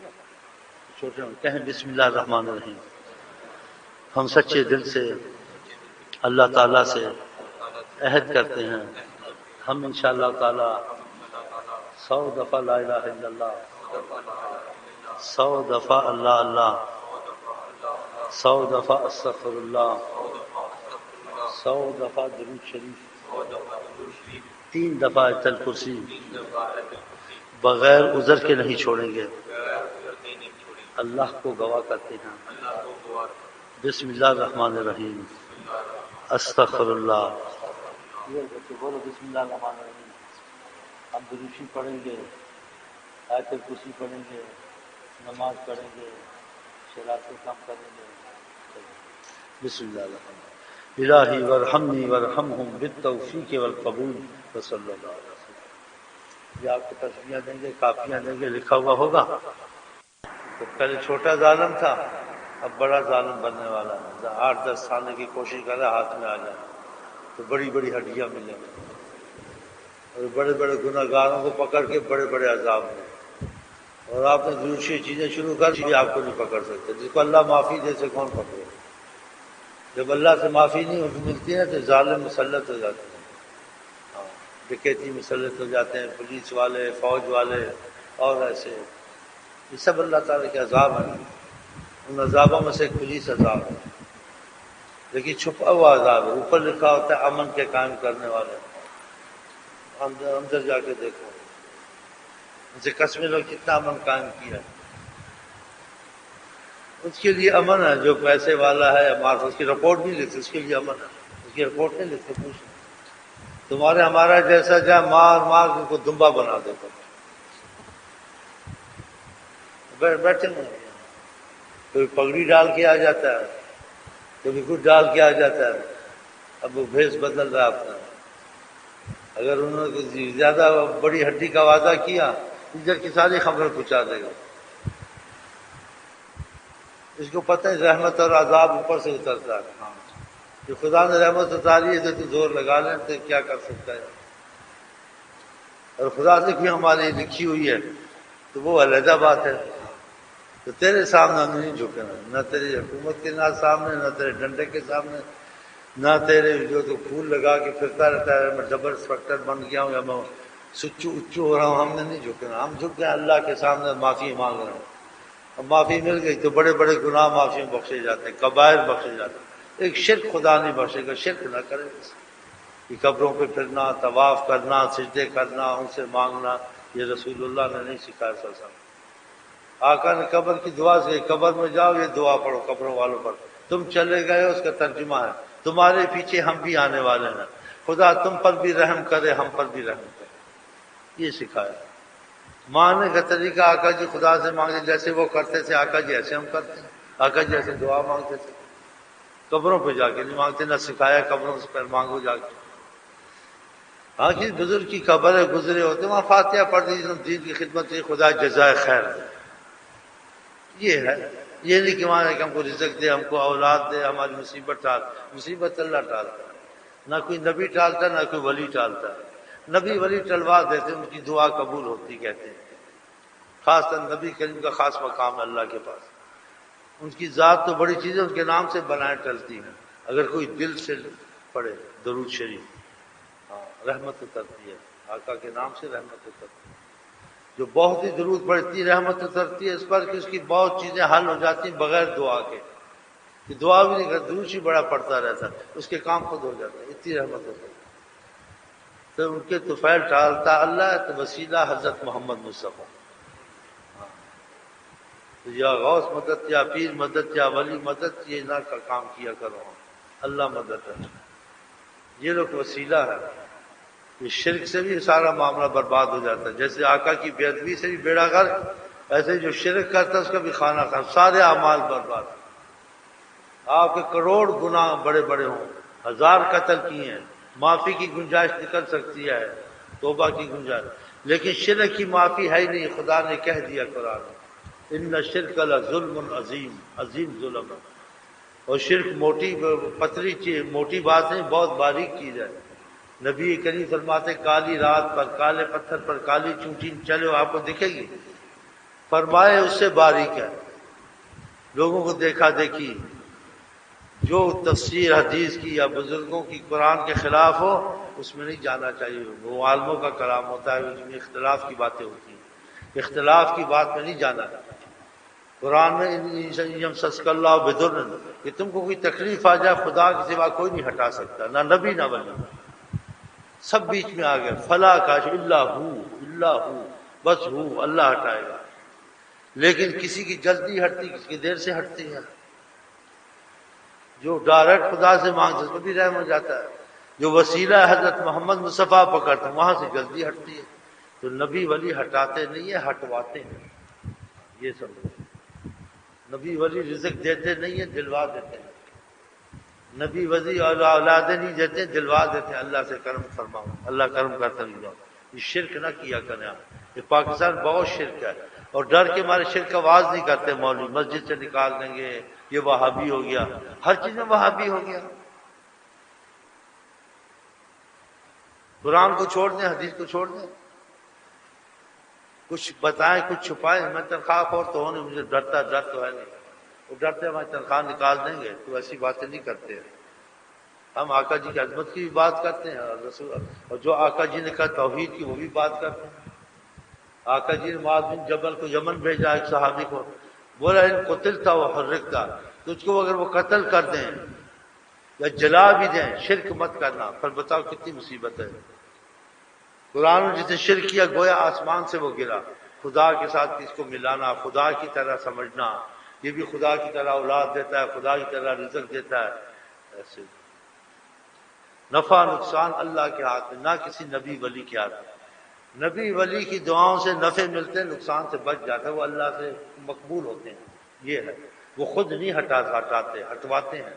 چھوٹے ہوں کہیں بسم اللہ الرحمن الرحیم، ہم سچے دل سے اللہ تعالیٰ سے عہد کرتے ہیں، ہم انشاءاللہ تعالیٰ 100 دفعہ لا الہ الا اللہ، 100 دفعہ اللہ اللہ، 100 دفعہ استغفر اللہ، 100 دفعہ درود شریف، 3 دفعہ آیت الکرسی بغیر عذر کے نہیں چھوڑیں گے، اللہ کو گواہ کرتے ہیں۔ بسم اللہ الرحمن الرحیم، استغفر اللہ، بولو بسم اللہ الرحمن الرحیم، ہم دروشی پڑھیں گے، آیت الکرسی پڑھیں گے، نماز پڑھیں گے، شراتیں کم کریں گے۔ بسم اللہ الرحمن الرحیم، الہی ورحمنی ورحمہم بالتوفیق والقبول وصلی اللہ علیہ وسلم۔ یہ آپ کو تسمیہ دیں گے، کاپیاں دیں گے، لکھا ہوا ہوگا۔ تو پہلے چھوٹا ظالم تھا، اب بڑا ظالم بننے والا ہے، 8-10 سال کی کوشش کر رہا ہاتھ میں آ جائے تو بڑی بڑی ہڈیاں ملیں گی، اور بڑے بڑے گناہ گاروں کو پکڑ کے بڑے بڑے عذاب میں، اور آپ نے دوسری چیزیں شروع کر دی، آپ کو نہیں پکڑ سکتے، جس کو اللہ معافی دے سے کون پکڑے؟ جب اللہ سے معافی نہیں ملتی ہے تو ظالم مسلط ہو جاتے ہیں، ہاں ڈکیتی مسلط ہو جاتے ہیں، پولیس والے، فوج والے، اور ایسے، یہ سب اللہ تعالیٰ کے عذاب ہیں۔ ان عذابوں میں سے ایک پولیس عذاب ہے، لیکن چھپا ہوا عذاب ہے، اوپر لکھا ہوتا ہے امن کے قائم کرنے والے، اندر جا کے دیکھو ان سے قسمیں لوگ کتنا امن قائم کیا، اس کے لیے امن ہے جو پیسے والا ہے، اس کی رپورٹ نہیں لکھتے، اس کے لیے امن ہے، اس کی رپورٹ نہیں لکھتے، پوچھ تمہارے ہمارا جیسا جائے مار مار کے کو دمبا بنا دیتا، بیٹھے ہیں، کوئی پگڑی ڈال کے آ جاتا ہے، کبھی کچھ ڈال کے آ جاتا ہے، اب وہ بھیس بدل رہا اپنا، اگر انہوں نے زیادہ بڑی ہڈی کا وعدہ کیا ادھر کی ساری خبریں پہنچا دے گا، اس کو پتہ ہے رحمت اور عذاب اوپر سے اترتا ہے، ہاں جو خدا نے رحمت اتاری ہے تو زور لگا لیں تو کیا کر سکتا ہے، اور خدا نے بھی ہمارے لکھی ہوئی ہے تو وہ علیحدہ بات ہے، تو تیرے سامنے ہم نہیں جھکنا، نہ تیری حکومت کے نہ سامنے، نہ تیرے ڈنڈے کے سامنے، نہ تیرے جو تو پھول لگا کے پھرتا رہتا ہے میں ڈبل انسپیکٹر بن گیا ہوں یا میں سچو اچو ہو رہا ہوں، ہم نے نہیں جھکنا. ہم جھک گئے اللہ کے سامنے معافی مانگ رہے ہیں. اب معافی مل گئی تو بڑے بڑے گناہ معافی میں بخشے جاتے ہیں، کبائر بخشے جاتے ہیں. ایک شرک خدا نہیں بخشے گا، شرک نہ کرے. یہ قبروں پہ پھرنا، طواف کرنا، سجدے کرنا، ان سے مانگنا، یہ رسول اللہ نے نہیں سکھایا صلی اللہ علیہ وسلم. آقا نے قبر کی دعا سے قبر میں جاؤ یہ دعا پڑھو قبروں والوں پر. تم چلے گئے اس کا ترجمہ ہے تمہارے پیچھے ہم بھی آنے والے ہیں، خدا تم پر بھی رحم کرے ہم پر بھی رحم کرے. یہ سکھایا. مانگنے کا طریقہ آقا جی خدا سے مانگتے جیسے وہ کرتے تھے، آقا جی ایسے ہم کرتے ہیں. آقا جی ایسے دعا مانگتے تھے، قبروں پہ جا کے نہیں مانگتے، نہ سکھایا قبروں سے پر مانگو جا کے. ہاں کسی بزرگ کی قبر ہے گزرے ہوتے وہاں فاتحہ پڑھ دی، دین کی خدمت کی، خدا جزائے خیر دے. یہ ہے. یہ نہیں کہ وہاں کہ ہم کو رزق دے، ہم کو اولاد دے، ہماری مصیبت ٹال. مصیبت اللہ ٹالتا ہے، نہ کوئی نبی ٹالتا نہ کوئی ولی ٹالتا. نبی ولی ٹلوا دیتے ان کی دعا قبول ہوتی کہتے ہیں. خاص طور نبی کریم کا خاص مقام ہے اللہ کے پاس. ان کی ذات تو بڑی چیزیں ان کے نام سے بنائے ٹلتی ہیں. اگر کوئی دل سے پڑھے درود شریف، رحمت اترتی ہے. آقا کے نام سے رحمت اترتی ہے. جو بہت ہی درود پڑتی رحمت اترتی ہے اس پر کہ اس کی بہت چیزیں حل ہو جاتی ہیں بغیر دعا کے. کہ دعا بھی نہیں کرتا، درود ہی بڑا پڑتا رہتا اس کے کام خود ہو جاتا ہے، اتنی رحمت ہوتی ہے. تو ان کے طفیل ٹالتا اللہ ہے تو وسیلہ حضرت محمد مصطفیٰ. یا غوث مدد یا پیر مدد یا ولی مدد یہ نہ کا کام کیا کرو، اللہ مدد ہے. یہ لوگ وسیلہ ہے. یہ شرک سے بھی سارا معاملہ برباد ہو جاتا ہے. جیسے آقا کی بے ادبی سے بھی بیڑا غرق، ایسے جو شرک کرتا ہے اس کا بھی خانہ خانہ سارے اعمال برباد. آپ کے کروڑ گناہ بڑے بڑے ہوں، 1000 قتل کیے ہیں، معافی کی گنجائش نکل سکتی ہے، توبہ کی گنجائش، لیکن شرک کی معافی ہے ہی نہیں. خدا نے کہہ دیا قرآن میں ان الشرک لظلم عظیم، عظیم ظلم ہے. اور شرک موٹی پتلی چیز، موٹی بات نہیں، بہت باریک چیز ہے. نبی کریم فرماتے کالی رات پر کالے پتھر پر کالی چونٹی چلو آپ کو دکھے گی، فرمائے اس سے باریک ہے. لوگوں کو دیکھا دیکھی جو تفسیر حدیث کی یا بزرگوں کی قرآن کے خلاف ہو اس میں نہیں جانا چاہیے. وہ عالموں کا کلام ہوتا ہے، اس میں اختلاف کی باتیں ہوتی ہیں، اختلاف کی بات میں نہیں جانا. قرآن میں سسک اللہ بدر کہ تم کو کوئی تکلیف آ جائے خدا کے سوا کوئی نہیں ہٹا سکتا، نہ نبی نہ ولی. سب بیچ میں آ گئے، فلا کاش اللہ ہو بس ہو، اللہ ہٹائے گا. لیکن کسی کی جلدی ہٹتی، کسی کی دیر سے ہٹتی ہے. جو ڈائریکٹ خدا سے مانگتے اس کو بھی رحم ہو جاتا ہے. جو وسیلہ حضرت محمد مصطفیٰ پکڑتے وہاں سے جلدی ہٹتی ہے. تو نبی ولی ہٹاتے نہیں ہیں، ہٹواتے ہیں. یہ سب نبی ولی رزق دیتے نہیں ہیں، دلوا دیتے ہیں. نبی ولی اور اولادیں نہیں دیتے، دلوا دیتے ہیں. اللہ سے کرم فرماؤ، اللہ کرم کرتا نہیں جاؤ. یہ شرک نہ کیا کریں آپ. یہ پاکستان بہت شرک ہے اور ڈر کے ہمارے شرک کا آواز نہیں کرتے. مولوی مسجد سے نکال دیں گے، یہ وہابی ہو گیا، ہر چیز میں وہابی ہو گیا. قرآن کو چھوڑ دیں، حدیث کو چھوڑ دیں، کچھ بتائیں کچھ چھپائیں. میں تنخواہ خور تو ہوں نہیں، مجھے ڈر تو ہے نہیں. وہ ڈرتے ہماری تنخواہ نکال دیں گے تو ایسی باتیں نہیں کرتے. ہم آقا جی کی عظمت کی بھی بات کرتے ہیں اور رسول اور جو آقا جی نے کہا توحید کی وہ بھی بات کرتے ہیں. آقا جی نے معاذ بن جبل کو یمن بھیجا، ایک صحابی کو بولا ان قتلتا وحرقتا، تجھ کو اگر وہ قتل کر دیں یا جلا بھی دیں شرک مت کرنا. پھر بتاؤ کتنی مصیبت ہے. قرآن نے جس نے شرک کیا گویا آسمان سے وہ گرا. خدا کے ساتھ کس کو ملانا، خدا کی طرح سمجھنا، یہ بھی خدا کی طرح اولاد دیتا ہے، خدا کی طرح رزق دیتا ہے. ایسے نفع نقصان اللہ کے ہاتھ میں، نہ کسی نبی ولی کے ہاتھ میں. نبی ولی کی دعاؤں سے نفع ملتے ہیں، نقصان سے بچ جاتا ہے، وہ اللہ سے مقبول ہوتے ہیں. یہ ہے، وہ خود نہیں ہٹاتے، ہٹواتے ہیں.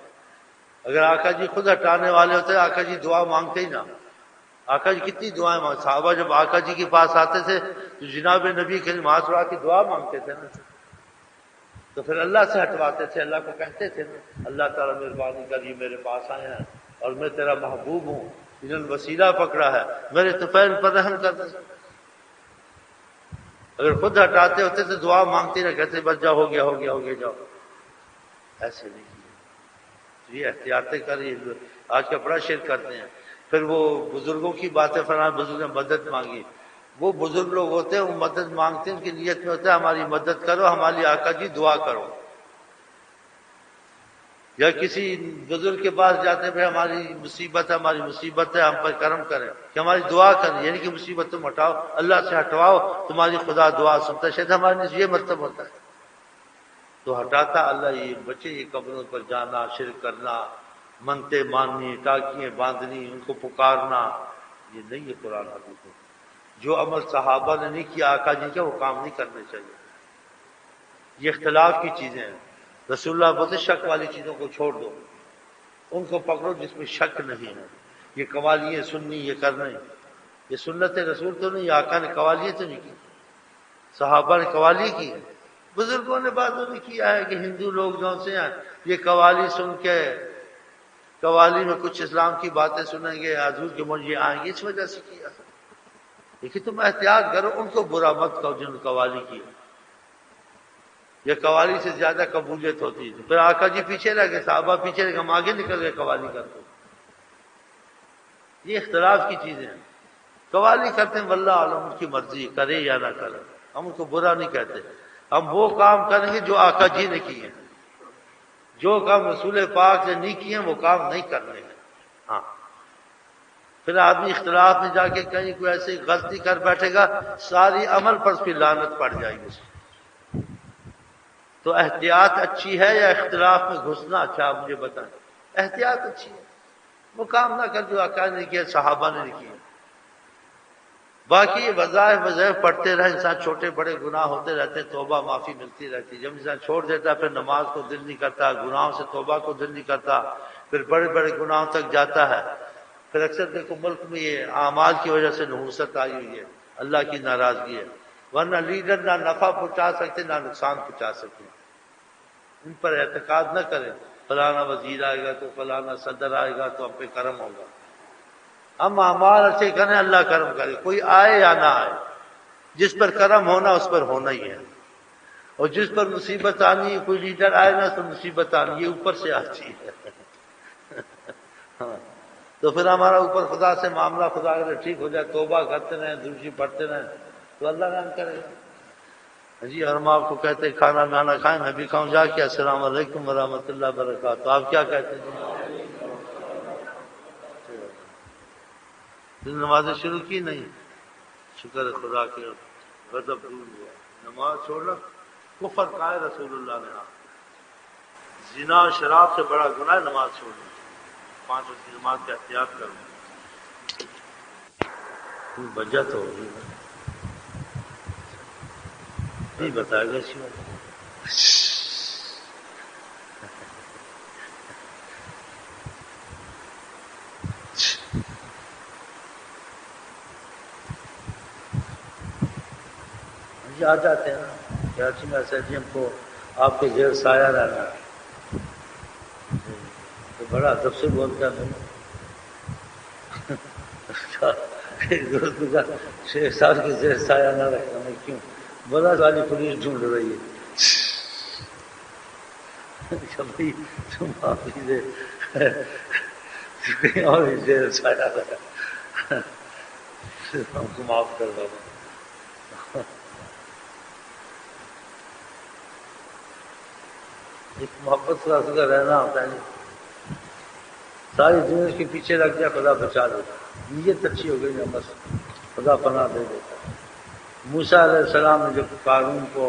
اگر آقا جی خود ہٹانے والے ہوتے آقا جی دعا مانگتے ہی نہ. آقا جی کتنی دعائیں مانگتے. صحابہ جب آقا جی کے پاس آتے تھے تو جناب نبی کریم معاشرہ کی دعا مانگتے تھے نا، تو پھر اللہ سے ہٹواتے تھے. اللہ کو کہتے تھے اللہ تعالیٰ مہربانی کر یہ میرے پاس آئے ہیں اور میں تیرا محبوب ہوں، انہوں نے وسیلہ پکڑا ہے، میرے طفیل پر رحم کر دے. اگر خود ہٹاتے ہوتے تو دعا مانگتے نہ کہتے بس جاؤ، ہو گیا ہو گیا ہو گیا جاؤ، ایسے نہیں کیا. تو یہ احتیاطیں کر، یہ آج کا بڑا شرک کرتے ہیں. پھر وہ بزرگوں کی باتیں فرمائیں، بزرگوں نے مدد مانگی. وہ بزرگ لوگ ہوتے ہیں، وہ مدد مانگتے ہیں، ان کی نیت میں ہوتا ہے ہماری مدد کرو، ہماری آقا جی دعا کرو. یا کسی بزرگ کے پاس جاتے ہیں، بھائی ہماری مصیبت ہے، ہماری مصیبت ہے، ہم پر کرم کریں، کہ ہماری دعا کریں، یعنی کہ مصیبت تم ہٹاؤ، اللہ سے ہٹواؤ، تمہاری خدا دعا سنتا ہے. شاید ہمارے لیے یہ مطلب ہوتا ہے. تو ہٹاتا اللہ یہ بچے، یہ قبروں پر جانا، شرک کرنا، منتے ماننی، ٹاکیاں باندھنی، ان کو پکارنا، یہ نہیں ہے قرآن حدیث میں. جو عمل صحابہ نے نہیں کیا آقا جی کا، وہ کام نہیں کرنے چاہیے. یہ اختلاف کی چیزیں ہیں. رسول اللہ بولتے شک والی چیزوں کو چھوڑ دو، ان کو پکڑو جس میں شک نہیں ہے. یہ قوالیاں سننی، یہ کرنا، یہ سنت رسول تو نہیں. آقا نے قوالیاں تو نہیں کی، صحابہ نے قوالی کی، بزرگوں نے باتوں نے کیا ہے کہ ہندو لوگ جو سے ہیں یہ قوالی سن کے، قوالی میں کچھ اسلام کی باتیں سنیں گے، حضور کے منجے آئیں گے، اس وجہ سے کیا. لیکن تم احتیاط کرو، ان کو برا مت کہو جن نے قوالی کی. یہ قوالی سے زیادہ قبولیت ہوتی ہے. پھر آقا جی پیچھے رہ گئے، صحابہ پیچھے رہ گئے، ہم آگے نکل گئے قوالی کرتے. یہ اختلاف کی چیزیں ہیں. قوالی کرتے ہیں واللہ عالم، ان کی مرضی کرے یا نہ کرے، ہم ان کو برا نہیں کہتے. ہم وہ کام کریں گے جو آقا جی نے کیے ہیں. جو کام رسول پاک نے نہیں کیے ہیں وہ کام نہیں کرنے ہیں. ہاں پھر آدمی اختلاف میں جا کے کہیں کوئی ایسی غلطی کر بیٹھے گا، ساری عمل پر اس کی لعنت پڑ جائے گی. تو احتیاط اچھی ہے یا اختلاف میں گھسنا اچھا؟ مجھے بتائیں. احتیاط اچھی ہے. وہ کام نہ کر جو آقا نے کیا، صحابہ نے کیا. باقی وظائف پڑھتے رہے انسان، چھوٹے بڑے گناہ ہوتے رہتے، توبہ معافی ملتی رہتی. جب انسان چھوڑ دیتا پھر نماز کو دل نہیں کرتا، گناہوں سے توبہ کو دل نہیں کرتا، پھر بڑے بڑے گناہوں تک جاتا ہے. پھر اکثر دیکھو ملک میں یہ اعمال کی وجہ سے نحوست آئی ہوئی ہے، اللہ کی ناراضگی ہے. ورنہ لیڈر نہ نفع پہنچا سکتے نہ نقصان پہنچا سکتے. ان پر اعتقاد نہ کریں فلانا وزیر آئے گا تو فلانا صدر آئے گا تو ہم پہ کرم ہوگا. ہم اعمال اچھے کریں، اللہ کرم کرے، کوئی آئے یا نہ آئے. جس پر کرم ہونا اس پر ہونا ہی ہے. اور جس پر مصیبت آنی ہے، کوئی لیڈر آئے نا تو مصیبت آنی ہے، اوپر سے آتی ہے. ہاں تو پھر ہمارا اوپر خدا سے معاملہ، خدا اگر ٹھیک ہو جائے، توبہ کرتے رہیں، دوسری پڑھتے رہیں تو اللہ رحم کرے گا. جی اور ہم آپ کو کہتے ہیں کھانا نانا کھائیں، میں بھی کھاؤں جا کے السلام علیکم ورحمۃ اللہ وبرکاتہ. آپ کیا کہتے ہیں؟ نمازیں شروع کی نہیں؟ شکر ہے خدا کے، غضب دور ہوا. نماز چھوڑنا کفر کا ہے، رسول اللہ نے. زنا شراب سے بڑا گناہ ہے نماز چھوڑنا. 5 وقت کی نماز کا احتیاط کرنا. بچت ہوگی نہیں بتائے گا اسی وقت. آ جاتے ہیں نا کراچی میں، ایسے جی ہم کو آپ کے زیر سایہ رہنا ہے. تو بڑا ادب سے بولتا ہے. دوست کا 6 سال کے زیر سایہ نہ رکھنا. میں کیوں؟ بولا والی پولیس ڈھونڈ رہی ہے. کبھی تم معافی دے کہیں اور زیر سایہ رہا، ہم کو معاف کر دو. ایک محبت کا رہنا ہوتا ہے. ساری دنیا کے پیچھے لگ گیا، خدا بچا دیتا. نیت اچھی ہو گئی نا بس خدا پناہ دے دیتا. موسیٰ علیہ السلام نے جب قارون کو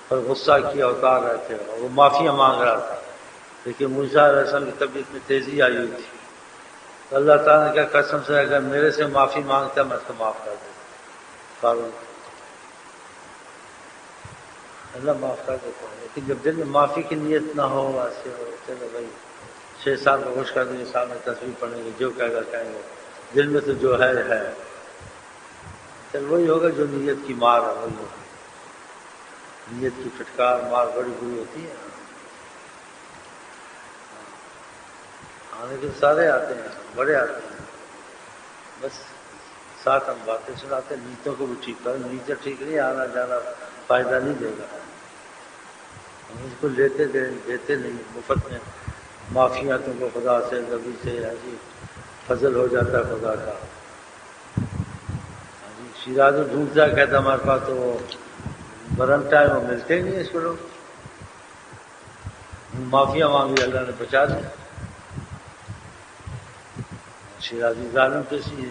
پر غصہ کیا، اتار رہے تھے، اور وہ معافیاں مانگ رہا تھا، لیکن موسیٰ علیہ السلام کی طبیعت میں تیزی آئی ہوئی تھی. تو اللہ تعالیٰ نے کہا قسم سے اگر میرے سے معافی مانگتا میں اس کو معاف کر دیتا. قارون اللہ معاف کر دیتا ہے. لیکن جب دل میں معافی کی نیت نہ ہو، ایسے ہو چلو بھائی 6 سال کو خوش کر دیں گے، سامنے تصویر پڑھیں گے، جو کہے گا کہیں گے، دل میں تو جو ہے چل وہی ہوگا جو نیت کی مار ہے. وہی ہوگا نیت کی پھٹکار مار بڑی بری ہوتی ہے. آنے کے سارے آتے ہیں، بڑے آتے ہیں، بس ساتھ ہم باتیں سناتے ہیں، نیتوں کو بھی ٹھیک کریں، نیچے ٹھیک نہیں، آنا جانا فائدہ نہیں دے گا، ہم اس کو دیتے نہیں مفت میں، معافیاں تم کو خدا سے نبی سے جی فضل ہو جاتا ہے خدا کا۔ جی شیراز ڈھونڈتا کہتا ہمارے پاس تو وہ برن ٹائم وہ ملتے ہی نہیں اس کو لوگ، معافیا مانگی اللہ نے بچا دی۔ شیرازی ظالم تو اسی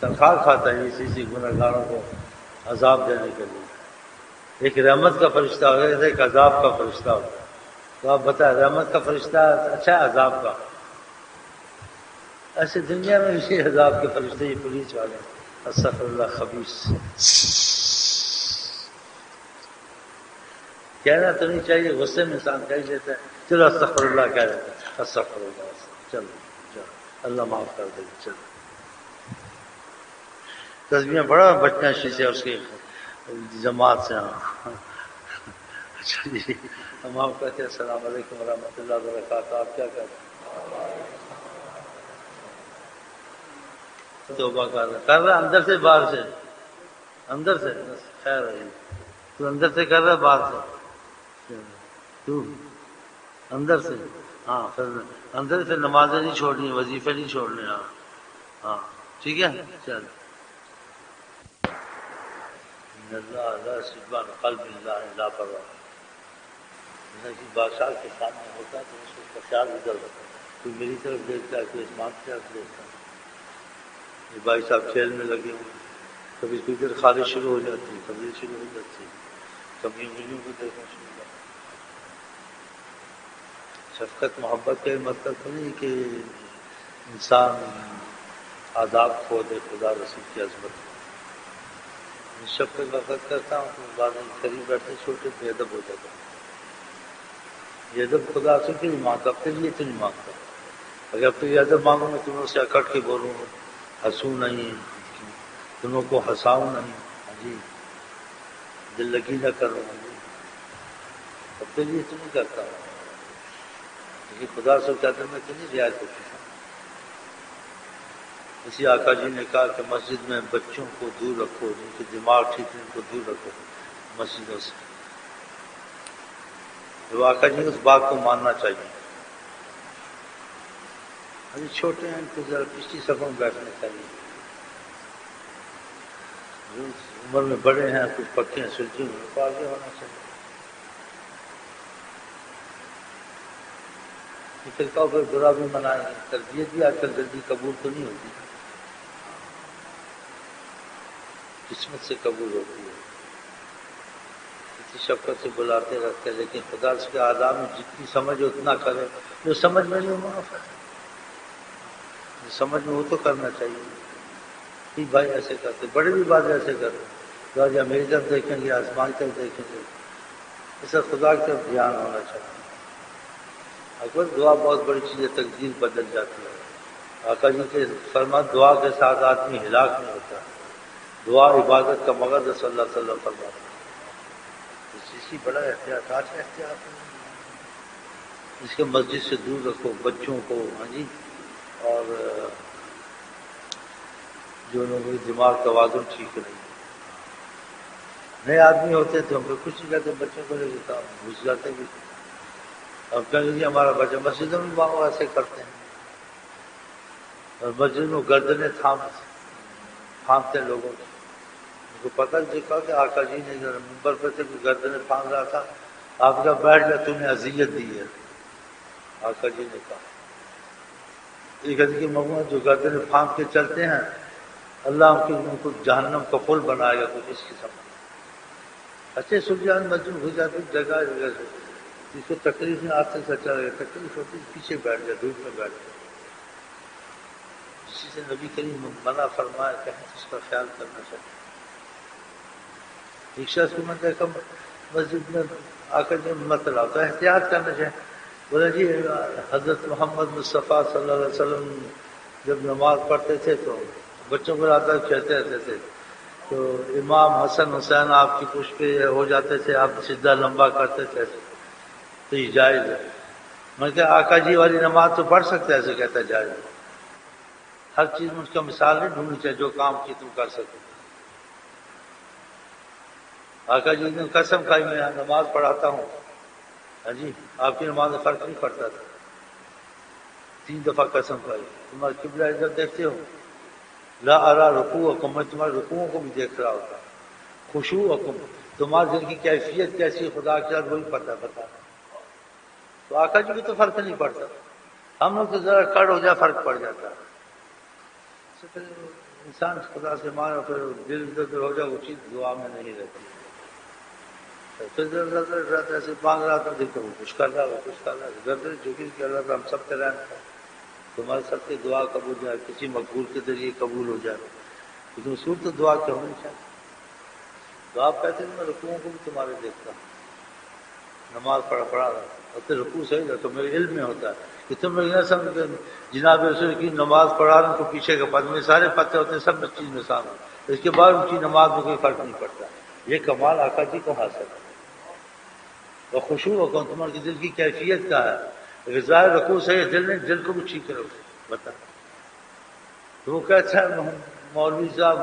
تنخواہ کھاتا ہے اسی گنہگاروں کو عذاب دینے کے لیے، ایک رحمت کا فرشتہ ہوگا ایک عذاب کا فرشتہ ہوگا، تو آپ بتائیں رحمت کا فرشتہ اچھا ہے عذاب کا؟ ایسے دنیا میں بھی عذاب کے فرشتے یہ پولیس والے استغفر اللہ خبیث، کہنا تو نہیں چاہیے، غصے میں انسان کہہ دیتا ہے چلو استغفر اللہ کہہ دیتا ہے، استغفر اللہ چلو اللہ معاف کر دے چلو، تصویریں بڑا بچنا شیشے اس کی جماعت سے۔ اچھا جی ہم آپ کہتے ہیں السلام علیکم ورحمۃ اللہ وبرکاتہ، آپ کیا کہتے ہیں؟ توبہ کر رہا اندر سے باہر سے؟ اندر سے خیر ہے، تو اندر سے کر رہا باہر سے؟ تو اندر سے، ہاں پھر اندر سے نمازیں نہیں چھوڑنی، وظیفے نہیں چھوڑنے، ہاں ٹھیک ہے چل۔ اللہ اللہ سبحان قلب اللہ لاپرواہ، بادشاہ کے سامنے ہوتا ہے تو اس کو خیال ادھر ہوتا ہے، کوئی میری طرف دیکھتا ہے کوئی اسمان کی طرف دیکھتا ہے، یہ بھائی صاحب کھیل میں لگے ہوئے، کبھی کبھی خارش شروع ہو جاتی ہے، کبھی شروع ہو جاتی ہے، کبھی انگلیوں کو دیکھنا شروع ہو جاتا ہے۔ شفقت محبت کا مطلب تو نہیں کہ انسان آداب کھو دے خدا رسول کی عظمت میں، شفقت وقت کرتا ہوں تو بعد میں قریب بیٹھتے چھوٹے بے ادب ہو جاتا ہے، یہ ادب خدا سے کیوں نہیں مانگتا، اپنے لیے تو نہیں مانگتا، اگر اپنے لیے ادب مانگوں میں تمہیں سے اکٹ کے بولوں گا، ہنسوں نہیں، تمہیں کو ہنساؤں نہیں، جی دل لگی نہ کروں جی، اپنے لیے تو نہیں کرتا ہوں، لیکن خدا سے چاہتے میں تو نہیں رعایت ہوتی۔ اسی آقا جی نے کہا کہ مسجد میں بچوں کو دور رکھو، جن کے دماغ ٹھیک ہے ان کو دور رکھو مسجدوں سے، تو آقا جی اس بات کو ماننا چاہیے۔ ابھی چھوٹے ہیں تو ذرا پچھلی صفوں میں بیٹھنا چاہیے، جو عمر میں بڑے ہیں کچھ پکے ہیں سلجھے ہوئے تو آگے ہونا چاہیے۔ فرقہ پھر برا بھی منائیں گے، تربیت بھی آج کل جلدی قبول تو نہیں ہوتی، قسمت سے قبول ہوتی ہے، اتنی شفقت سے بلاتے رہتے ہیں، لیکن خدا اس کے آداب میں جتنی سمجھ اتنا کرے، جو سمجھ میں نہیں معاف ہے، جو سمجھ میں وہ تو کرنا چاہیے، کہ بھائی ایسے کرتے بڑے بھی بات ایسے کرتے، یا میری طرف دیکھیں گے آسمان کی طرف دیکھیں گے، اسے خدا کی طرف دھیان ہونا چاہیے۔ اکبر دعا بہت بڑی چیز ہے، تقدیر بدل جاتی ہے، آقا جی کے فرمان دعا کے ساتھ آدمی ہلاک نہیں ہوتا، دعا عبادت کا مغرض صلی اللہ علیہ وسلم فرماتے ہیں، اسی بڑا احتیاط اس کے مسجد سے دور رکھو بچوں کو، ہاں جی، اور جو لوگوں کے دماغ توازن ٹھیک نہیں، نئے آدمی ہوتے تو ہم کو کچھ نہیں کہتے، بچوں کو لے لیتا گھس جاتے بھی، اب کہیں گے ہمارا بچہ مسجدوں میں باؤ ایسے کرتے ہیں، اور مسجد میں گردنیں تھامتے لوگوں کی، ان کو پتہ دیکھا کہ آقا جی نے ممبر پہ سے کوئی گردنیں تھام رہا تھا، آپ کا بیٹھ جا تم نے اذیت دی ہے، آقا جی نے کہا ایک حدیث مجموعہ جو گردنیں پھانپ کے چلتے ہیں اللہ ان کو جہنم کا پل بنائے گا، کچھ اس قسم اچھے سلجھان مسجد ہو جاتی جگہ جگہ سے، جس کو تکلیف میں آج تک سچا رہے تکلیف ہوتی پیچھے بیٹھ جائے، دھوپ میں بیٹھ جائے، اسی سے نبی کریم منع فرمایا کہ اس کا خیال کرنا چاہیے۔ رکشا سے میں دیکھا مسجد میں آ کر جو مسئلہ ہوتا ہے احتیاط کرنا چاہیے، بولے جی حضرت محمد مصطفیٰ صلی اللہ علیہ وسلم جب نماز پڑھتے تھے تو بچوں کو آتا کہتے رہتے تھے، تو امام حسن حسین آپ کی پشت پہ ہو جاتے تھے، آپ سجدہ لمبا کرتے تھے، تو یہ جائز ہے۔ میں کہ آقا جی والی نماز تو پڑھ سکتے ایسے کہتا ہے جائز ہے، ہر چیز میں اس کا مثال نہیں ڈھونڈنی چاہیے جو کام کی تم کر سکو. آقا جی نے قسم کھائی میں نماز پڑھاتا ہوں. ہاں جی آپ کی نماز میں فرق نہیں پڑتا تھا. 3 دفعہ قسم کھائی. تمہارا قبلہ ادھر دیکھتے ہو؟ لا ارا رکوعکم، میں تمہارے رکوعوں کو بھی دیکھ رہا ہوتا. خشوعکم، تمہارے دل کی کیفیت کیسی خدا کے ساتھ وہی پتہ بتا. تو آقا جی کو تو فرق نہیں پڑتا. ہم لوگ تو ذرا کڑ ہو جائے فرق پڑ جاتا ہے. پھر انسان خدا سے مانگا پھر دل ادھر ہو جائے وہ چیز دعا میں نہیں رہتی. پھر رہتا ایسے مانگ رہا تھا دیکھو وہ کچھ کر رہا وہ کچھ کر رہا ادھر جو کچھ کر رہا تھا ہم سب کے رہنا تھا. تمہارے سب کی دعا قبول جائے کسی مقبول کے ذریعے قبول ہو جائے. لیکن اصول تو دعا کیا ہونی چاہیے. تو آپ کہتے ہیں میں رکوعوں کو بھی تمہارے دیکھتا ہوں. نماز پڑھا رہا اور پھر رکوع صحیح رہا تو میرے علم میں ہوتا ہے کہ تم لوگ نہ سمجھتے جناب رسول کی نماز پڑھا رہے ہیں تو پیچھے کے پد میں سارے پتے ہوتے ہیں سب چیز میں شامل. اس کے بعد ان کی نماز میں کوئی فرق نہیں پڑتا. یہ کمال آقا جی کو حاصل ہے. اور خشوع و کون تمہارے دل کی کیفیت کا ہے. غذائے رکوع سے دل نے دل کو بھی ٹھیک کرو بتا. تو وہ کہتا ہے مولوی صاحب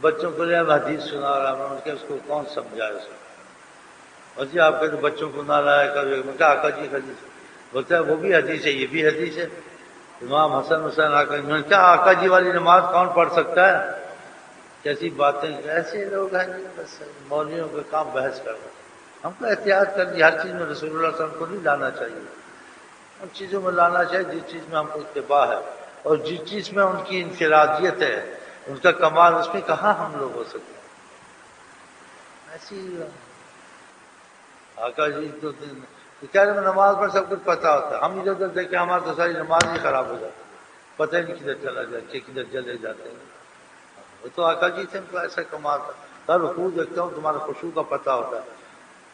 بچوں کو لے حدیث سنا رہا میں کہ اس کو کون سمجھائے اس کو. اور جی آپ کے تو بچوں کو نہ لایا کرو. میں کہا آقا جی حدیث بولتا ہے وہ بھی حدیث ہے یہ بھی حدیث ہے. امام حسن حسین آقا میں نے کیا آقا جی والی نماز کون پڑھ سکتا ہے. کیسی باتیں ایسے لوگ ہیں بس مولویوں کا کام بحث کرنا. ہم کو احتیاط کرنی ہر چیز میں رسول اللہ صلی اللہ علیہ وسلم کو نہیں لانا چاہیے. ان چیزوں میں لانا چاہیے جس چیز میں ہم کو اتباع ہے اور جس چیز میں ان کی انفرادیت ہے ان کا کمال اس میں کہاں ہم لوگ ہو سکتے ہیں. ایسی آقا جی تو کہہ رہے میں نماز پر سب کچھ پتا ہوتا ہے. ہم ادھر ادھر دیکھیں ہمارا تو ساری نماز ہی خراب ہو جاتی. پتہ ہی نہیں کدھر چلا جاتے کدھر چلے جاتے ہیں. وہ تو آقا جی تھے ان کو ایسا کمال تھا. ہر رکوع دیکھتا ہوں تمہارا خشوع کا پتہ ہوتا ہے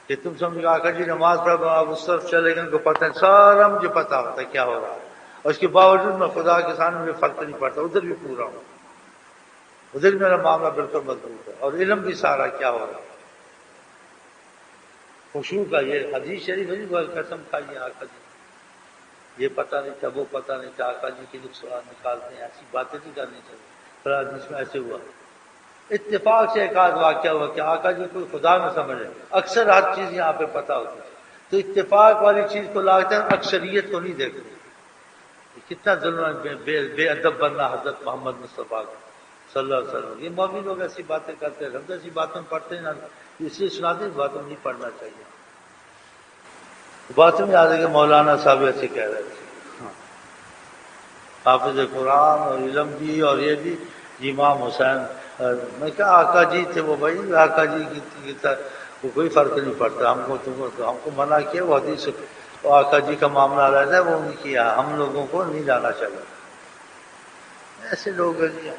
کہ تم سمجھو آقا جی نماز پڑھ آپ اس طرف چلے گئے ان کو پتہ ہے سارا مجھے پتہ ہوتا ہے کیا ہو رہا ہے. اور اس کے باوجود میں خدا کے سامنے مجھے فرق نہیں پڑتا. ادھر بھی پورا ہوں ادھر میرا معاملہ بالکل مضبوط ہے اور علم بھی سارا کیا ہو رہا ہے. خشوع کا یہ حدیث شریف ہے وہ قسم کھائیے آقا جی یہ پتہ نہیں تھا وہ پتہ نہیں تھا. آقا جی کے لوگ سوال نکالتے ہیں ایسی باتیں نہیں کرنی چاہیے. پھر حدیث میں ایسے ہوا اتفاق سے ایک آدھ واقعہ ہوا کہ آقا جی کوئی خدا نہ سمجھے. اکثر ہر چیز یہاں پہ پتہ ہوتی ہے تو اتفاق والی چیز کو لاتے ہیں اکثریت کو نہیں دیکھتے. کتنا ظلم ہے بے ادب بننا حضرت محمد مصطفیٰ صلی اللہ علیہ وسلم. یہ مولوی لوگ ایسی باتیں کرتے ہیں. ہم تو ایسی باتیں پڑھتے ہیں نا اس لیے سناتے ہیں باتوں نہیں پڑھنا چاہیے. بات میں آ رہی کہ مولانا صاحب ایسے کہہ رہے تھے حافظ قرآن اور علم بھی اور یہ بھی امام حسین. میں کہا آقا جی تھے وہ بھائی آقا جی کی وہ کوئی فرق نہیں پڑتا. ہم کو تم کو ہم کو منع کیا وہ حدیث وہ آقا جی کا معاملہ رہتا ہے وہ نہیں کیا. ہم لوگوں کو نہیں جانا چاہیے. ایسے لوگ ہیں جی.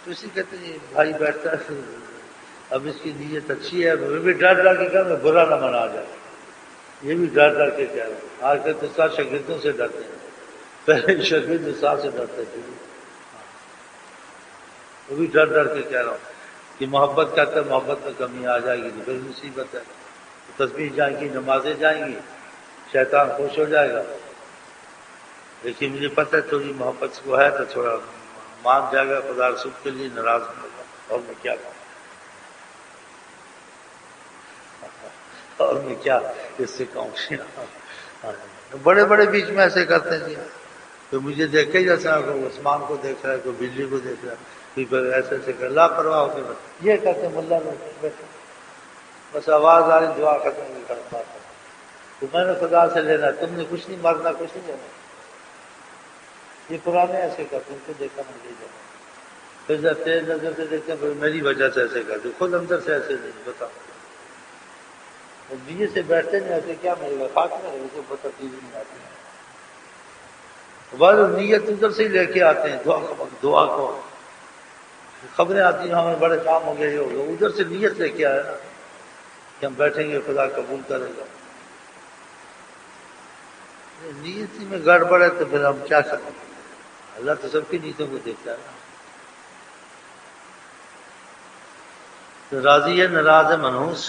تو اسی کہتے ہیں بھائی بیٹھتا ہے اب اس کی نیت اچھی ہے وہ بھی ڈر ڈر کے کہہ برا نہ منا جائے. یہ بھی ڈر ڈر کے کہہ رہے ہیں. آج کل تو ساتھ شاگردوں سے ڈرتے ہیں. پہلے شاگرد استاد سے ڈرتے تھے. وہ بھی ڈر ڈر کے کہہ رہا ہوں کہ محبت کرتے محبت میں کمی آ جائے گی تو پھر مصیبت ہے. تسبیح جائیں گی نمازیں جائیں گی شیطان خوش ہو جائے گا. لیکن مجھے پتہ ہے تھوڑی محبت کو ہے تو تھوڑا مان جائے گا خدا رسول کے لیے ناراض نہیں ہوگا. اور میں کیا کروں اور میں کیا اس سے کہوں. بڑے بڑے بیچ میں ایسے کرتے ہیں جی. تو مجھے دیکھے جیسا کوئی عثمان کو دیکھ رہا ہے کوئی بجلی کو دیکھ رہا ہے کوئی ایسے ایسے کر لاپرواہ ہو کے یہ کہتے ہیں ملا لوگ بس آواز آ رہی دعا ختم نہیں کر پاتا. تو میں نے خدا سے لینا تم نے کچھ نہیں مرنا کچھ نہیں لینا. یہ پرانے ایسے کرتے ان کو دیکھا میں نہیں جانا. پھر جب تیز نظر سے دیکھتے ہیں میری وجہ سے ایسے کرتے خود اندر سے ایسے نہیں بتا. دیے سے بیٹھتے نہیں ایسے کیا ملے گا خاک میں رہے بتا چیز نہیں آتی. بعض نیت ادھر سے ہی لے کے آتے ہیں دعا کو خبریں آتی ہیں ہمیں بڑے کام ہو گئے یہ ہو گئے. ادھر سے نیت لے کے آئے نا کہ ہم بیٹھیں گے خدا قبول کرے گا. نیت میں گڑبڑ ہے تو پھر ہم کیا کریں. اللہ تو سب کی نیتوں کو دیکھتا ہے نا. تو راضی ہے ناراض ہے منحوس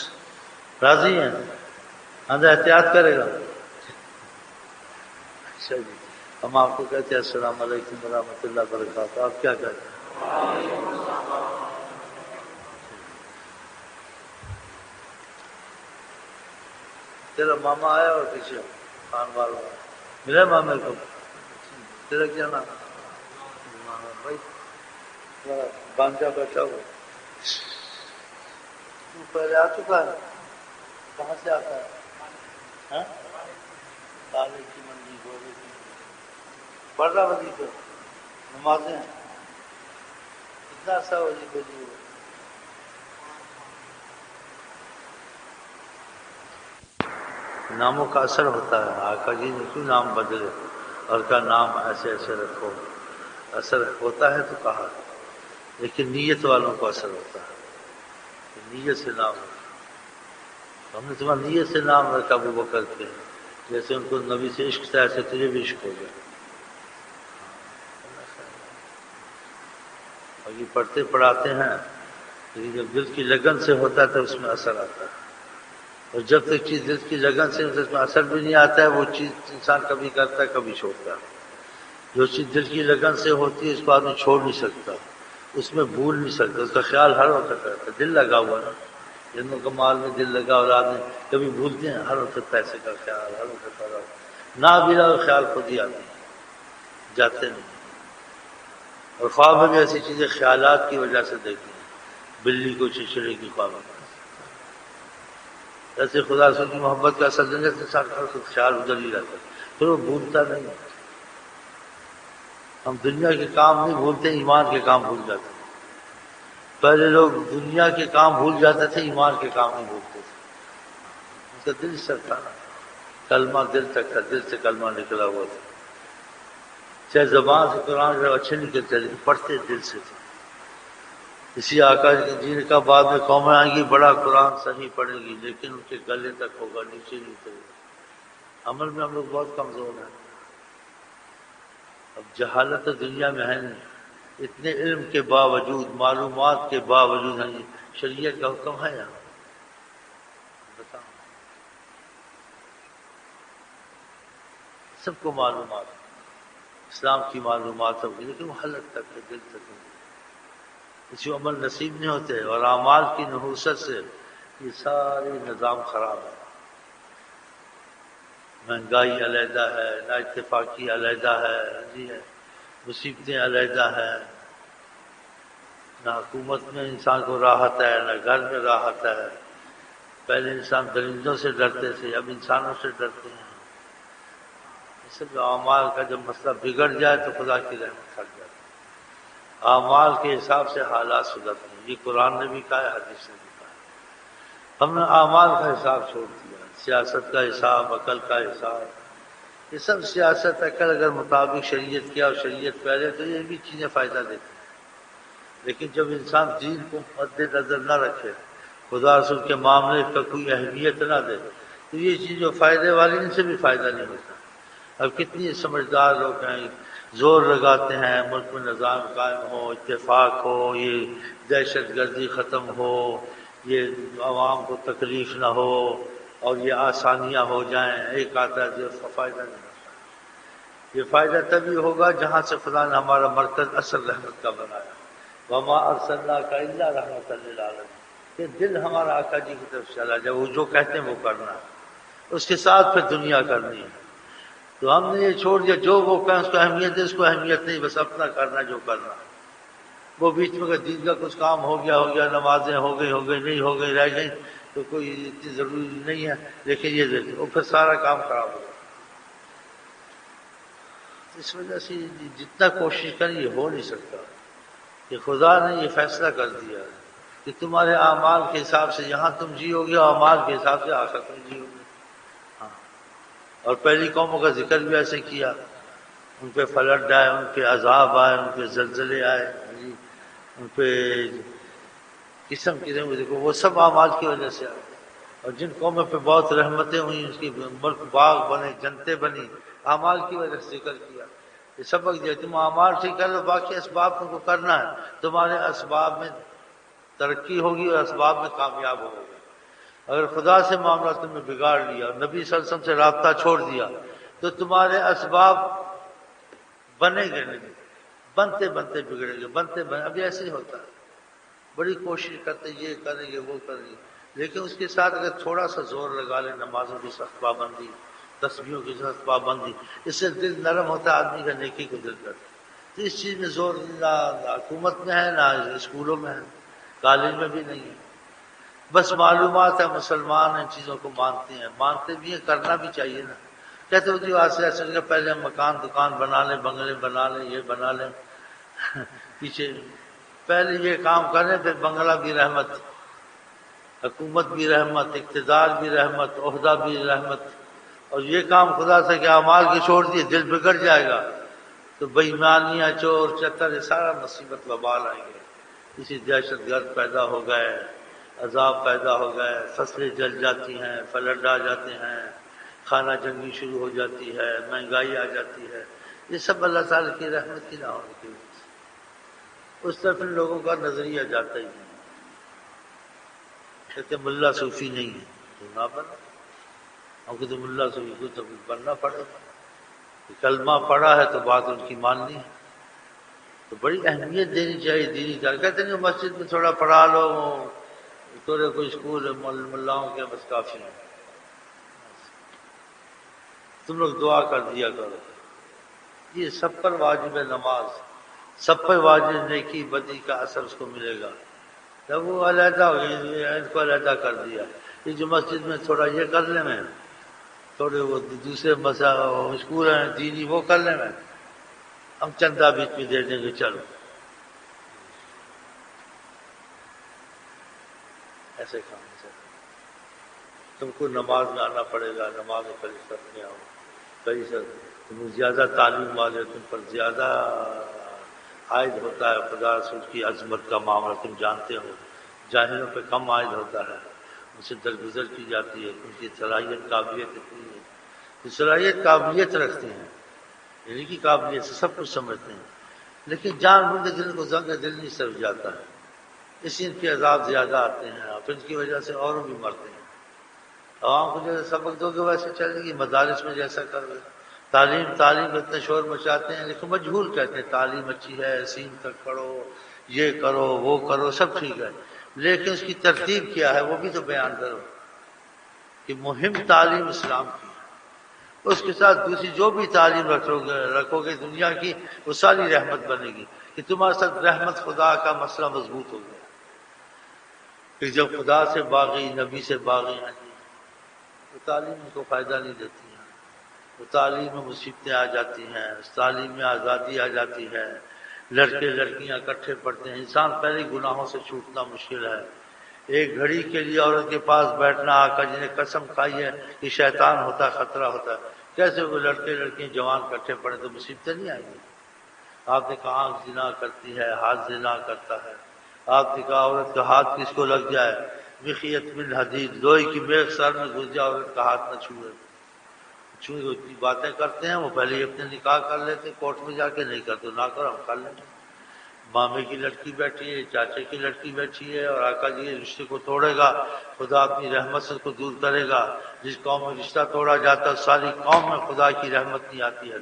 راضی ہے اندر احتیاط کرے گا. اچھا جی ہم آپ کو کہتے ہیں السلام علیکم ورحمۃ اللہ وبرکاتہ، آپ کیا کہتے ہیں؟ تیرا ماما آیا اور پیچھے خان والا ملا مامے کو؟ تیرا کیا نام؟ ماما بھائی بانجا بیٹھا ہوا تو پہلے آ چکا ہے؟ کہاں سے آتا ہے؟ ہاں؟ تالے کی منڈی، گورے کی پڑھ رہا وظیفے نمازیں کتنا عرصہ وظیفے دی ہوئے؟ ناموں کا اثر ہوتا ہے، آقا جی نے کیوں نام بدلے اور کا نام ایسے ایسے رکھو، اثر ہوتا ہے تو کہا، لیکن نیت والوں کو اثر ہوتا ہے کہ نیت سے نام رکھا، ہم نے تمہارا نیت سے نام رکھا ابو بکر کے، جیسے ان کو نبی سے عشق تھا ایسے تجھے بھی عشق ہو گیا، اور یہ پڑھتے پڑھاتے ہیں، لیکن جب دل کی لگن سے ہوتا ہے تو اس میں اثر آتا ہے، اور جب تک چیز دل کی لگن سے اس میں اثر بھی نہیں آتا ہے وہ چیز انسان کبھی کرتا ہے کبھی چھوڑتا ہے، جو چیز دل کی لگن سے ہوتی ہے اس کو آدمی چھوڑ نہیں سکتا، اس میں بھول نہیں سکتا، اس کا خیال ہر وقت رہتا ہے، دل لگا ہوا نا، جنوں کا مال میں دل لگا اور آدمی کبھی بھولتے ہیں، ہر وقت پیسے کا خیال، ہر وقت نہ بھی رہا خیال خود ہی آتے ہیں، جاتے نہیں، اور خواب میں بھی ایسی چیزیں خیالات کی وجہ سے دیکھتے ہیں، بلی کو چچڑے کی خواب میں، ایسے خدا رسول کی محبت کا اثر دینے سے انسان کا خیال ادھر ہی رہتا ہے، پھر وہ بھولتا نہیں، ہم دنیا کے کام نہیں بھولتے، ایمان کے کام بھول جاتے ہیں، پہلے لوگ دنیا کے کام بھول جاتے تھے، ایمان کے کام نہیں بھولتے تھے، ان کا دل سے تھا نا، کلمہ دل تک تھا، دل سے کلمہ نکلا ہوا تھا، چاہے زبان سے قرآن جب اچھے نکلتے لیکن پڑھتے دل سے تھے، اسی آقا جی نے کہا بعد میں قومیں آئیں گی بڑا قرآن صحیح پڑھے گی لیکن ان کے گلے تک ہوگا، نیچے نہیں اترے گا، عمل میں ہم لوگ بہت کمزور ہیں، اب جہالت تو دنیا میں ہے نہیں، اتنے علم کے باوجود، معلومات کے باوجود ہیں، شریعت کا حکم ہے یہاں بتاؤ، سب کو معلومات، اسلام کی معلومات ہوگی لیکن وہ حلق تک ہے، دل تک ہے، کسی عمل نصیب نہیں ہوتے، اور اعمال کی نحوست سے یہ سارے نظام خراب ہے، مہنگائی علیحدہ ہے، نا اتفاقی علیحدہ ہے، جی ہے، مصیبتیں علیحدہ ہیں، نہ حکومت میں انسان کو راحت ہے نہ گھر میں راحت ہے، پہلے انسان درندوں سے ڈرتے تھے اب انسانوں سے ڈرتے ہیں، اس لیے اعمال کا جب مسئلہ بگڑ جائے تو خدا کی رحمت کھٹ جاتی ہے، اعمال کے حساب سے حالات سدھرتے ہیں، یہ قرآن نے بھی کہا ہے، حدیث نے بھی کہا ہے، ہم نے اعمال کا حساب چھوڑ دیا، سیاست کا حساب، عقل کا حساب، یہ سب سیاست عقل اگر مطابق شریعت کیا اور شریعت پہلے تو یہ بھی چیزیں فائدہ دیتی ہیں، لیکن جب انسان دین کو مد نظر نہ رکھے، خدا رسول کے معاملے کا کوئی اہمیت نہ دے تو یہ چیز جو فائدے والی ان سے بھی فائدہ نہیں ہوتا، اب کتنی سمجھدار لوگ ہیں زور لگاتے ہیں ملک میں نظام قائم ہو، اتفاق ہو، یہ دہشت گردی ختم ہو، یہ عوام کو تکلیف نہ ہو اور یہ آسانیاں ہو جائیں، ایک آتا ہے جو اس کا فائدہ نہیں ہوتا، یہ فائدہ تبھی ہوگا جہاں سے خدا نے ہمارا مرکز اصل رحمت کا بنایا، وما ارسلناک الا رحمۃ للعالمین، کہ دل ہمارا آقا جی کی طرف چلا جائے، وہ جو کہتے ہیں وہ کرنا ہے، اس کے ساتھ پھر دنیا کرنی ہے، تو ہم نے یہ چھوڑ دیا، جو وہ کہیں اس کو اہمیت ہے، اس کو اہمیت نہیں، بس اپنا کرنا جو کرنا، وہ بیچ میں اگر دین کا کچھ کام ہو گیا، نمازیں ہو گئی نہیں ہو گئی رہ گئی تو کوئی اتنی ضروری نہیں ہے، لیکن یہ دیکھیں وہ پھر سارا کام خراب ہو گیا، اس وجہ سے جتنا کوشش کریں یہ ہو نہیں سکتا، کہ خدا نے یہ فیصلہ کر دیا کہ تمہارے اعمال کے حساب سے یہاں تم جیو گے اور اعمال کے حساب سے آخر تم جیو گے، ہاں، اور پہلی قوموں کا ذکر بھی ایسے کیا، ان پہ فلٹ آئے، ان پہ عذاب آئے، ان پہ زلزلے آئے، ان پہ قسم دیکھو وہ سب اعمال کی وجہ سے آئے، اور جن قوموں پہ بہت رحمتیں ہوئیں اس کی ملک باغ بنے، جنتیں بنی، اعمال کی وجہ سے ذکر کیا، یہ سبق دیا تم اعمال ٹھیک کر لو، باقی اسباب تم کو کرنا ہے، تمہارے اسباب میں ترقی ہوگی اور اسباب میں کامیاب ہوگی، اگر خدا سے معاملہ تم نے بگاڑ لیا اور نبی صلی اللہ علیہ وسلم سے رابطہ چھوڑ دیا تو تمہارے اسباب بنے گے نہیں، بنتے بنتے بگڑیں گے، ابھی ایسے ہی ہوتا ہے، بڑی کوشش کرتے یہ کریں گے وہ کریں گے، لیکن اس کے ساتھ اگر تھوڑا سا زور لگا لیں، نمازوں کی سخت پابندی، تسبیحوں کی سخت پابندی، اس سے دل نرم ہوتا ہے آدمی کا، نیکی کو دل کرتا ہے۔ تو اس چیز میں زور نہ حکومت میں ہے نہ اسکولوں میں ہے، کالج میں بھی نہیں ہے، بس معلومات ہے، مسلمان ان چیزوں کو مانتے ہیں، مانتے بھی ہیں، کرنا بھی چاہیے نا۔ کہتے ہوتی واسطے ایسے پہلے ہم مکان دکان بنا لیں، بنگلے بنا لیں، یہ بنا لیں، پیچھے پہلے یہ کام کریں، پھر بنگلہ بھی رحمت، حکومت بھی رحمت، اقتدار بھی رحمت، عہدہ بھی رحمت، اور یہ کام خدا سے کہ اعمال کے چھوڑ دیے دل بگڑ جائے گا تو بے ایمانیاں، چور چتر، یہ سارا مصیبت وبال آئیں گے، اسی دہشت گرد پیدا ہو گئے، عذاب پیدا ہو گئے، فصلیں جل جاتی ہیں، فلڈ آ جاتے ہیں، خانہ جنگی شروع ہو جاتی ہے، مہنگائی آ جاتی ہے، یہ سب اللہ تعالیٰ کی رحمت کی نہ ہونے کی وجہ سے۔ اس طرف ان لوگوں کا نظریہ جاتا ہی نہیں، کہتے ملا صوفی نہیں ہے تو نہ بنا، ہم کو تو ملا صوفی کو تو بننا پڑے گا، کلمہ پڑھا ہے تو بات ان کی ماننی ہے، تو بڑی اہمیت دینی چاہیے دینی تعلیم۔ کہتے ہیں مسجد میں تھوڑا پڑھا لو، تھوڑے کوئی اسکول ہے ملاؤں کے بس کافی ہے، تم لوگ دعا کر دیا کرو، یہ سب پر واجب ہے نماز، سب پر واجب نیکی بدی کا اثر اس کو ملے گا۔ جب وہ علیحدہ ہو گئی، ان کو علیحدہ کر دیا، یہ جو مسجد میں تھوڑا یہ کر لیں میں، تھوڑے وہ دوسرے اسکول ہیں دینی وہ کر لیں میں، ہم چندہ بیچ میں دے دیں گے، چلو ایسے کام سے تم کو نماز میں آنا پڑے گا، نماز فریضت میں آؤ، تم زیادہ تعلیم والے، تم پر زیادہ عائد ہوتا ہے خدا رسول کی عظمت کا معاملہ، تم جانتے ہو، جاہلوں پہ کم عائد ہوتا ہے، ان سے درگزر کی جاتی ہے، ان کی صلاحیت قابلیت اتنی ہے، تو صلاحیت قابلیت رکھتے ہیں، یعنی کی قابلیت سے سب کچھ سمجھتے ہیں، لیکن جان بوجھ کے دل کو زنگ دل نہیں سمجھ جاتا ہے، اس ان کے عذاب زیادہ آتے ہیں، اور پھر ان کی وجہ سے اور بھی مرتے ہیں۔ عوام کو جیسے سبق دو گے ویسے چلے گی، مدارس میں جیسا کر گے، تعلیم اتنے شور مچاتے ہیں، لیکن مجہول کہتے ہیں تعلیم اچھی ہے، سین تک پڑھو، یہ کرو وہ کرو، سب ٹھیک ہے، لیکن اس کی ترتیب کیا ہے وہ بھی تو بیان کرو، کہ مہم تعلیم اسلام کی، اس کے ساتھ دوسری جو بھی تعلیم رکھو گے دنیا کی، وہ ساری رحمت بنے گی، کہ تمہارے ساتھ رحمت خدا کا مسئلہ مضبوط ہو گیا، کہ جب خدا سے باغی، نبی سے باغی ہیں جی، وہ تعلیم ان کو فائدہ نہیں دیتی ہے، وہ تعلیم میں مصیبتیں آ جاتی ہیں، اس تعلیم میں آزادی آ جاتی ہے، لڑکے لڑکیاں اکٹھے پڑھتے ہیں، انسان پہلے گناہوں سے چھوٹنا مشکل ہے، ایک گھڑی کے لیے عورت کے پاس بیٹھنا، آقا جی نے قسم کھائی ہے کہ شیطان ہوتا ہے، خطرہ ہوتا ہے، کیسے وہ لڑکے لڑکیاں جوان اکٹھے پڑھے تو مصیبتیں نہیں آئیں گی؟ آپ نے کہا آنکھ زنا کرتی ہے، ہاتھ زنا کرتا ہے، آپ نے کہا عورت کا ہاتھ کس کو لگ جائے، مخیت من حدید، لوہے کی میخ سر میں گھس جائے، عورت کا ہاتھ نہ چھوئے، اتنی باتیں کرتے ہیں، وہ پہلے ہی اپنے نکاح کر لیتے، کورٹ میں جا کے نہیں کرتے، نہ کرو ہم کر لیں گے، مامے کی لڑکی بیٹھی ہے، چاچے کی لڑکی بیٹھی ہے، اور آقا جی رشتے کو توڑے گا، خدا اپنی رحمت سے اس کو دور کرے گا، جس قوم میں رشتہ توڑا جاتا ہے ساری قوم میں خدا کی رحمت نہیں آتی ہے،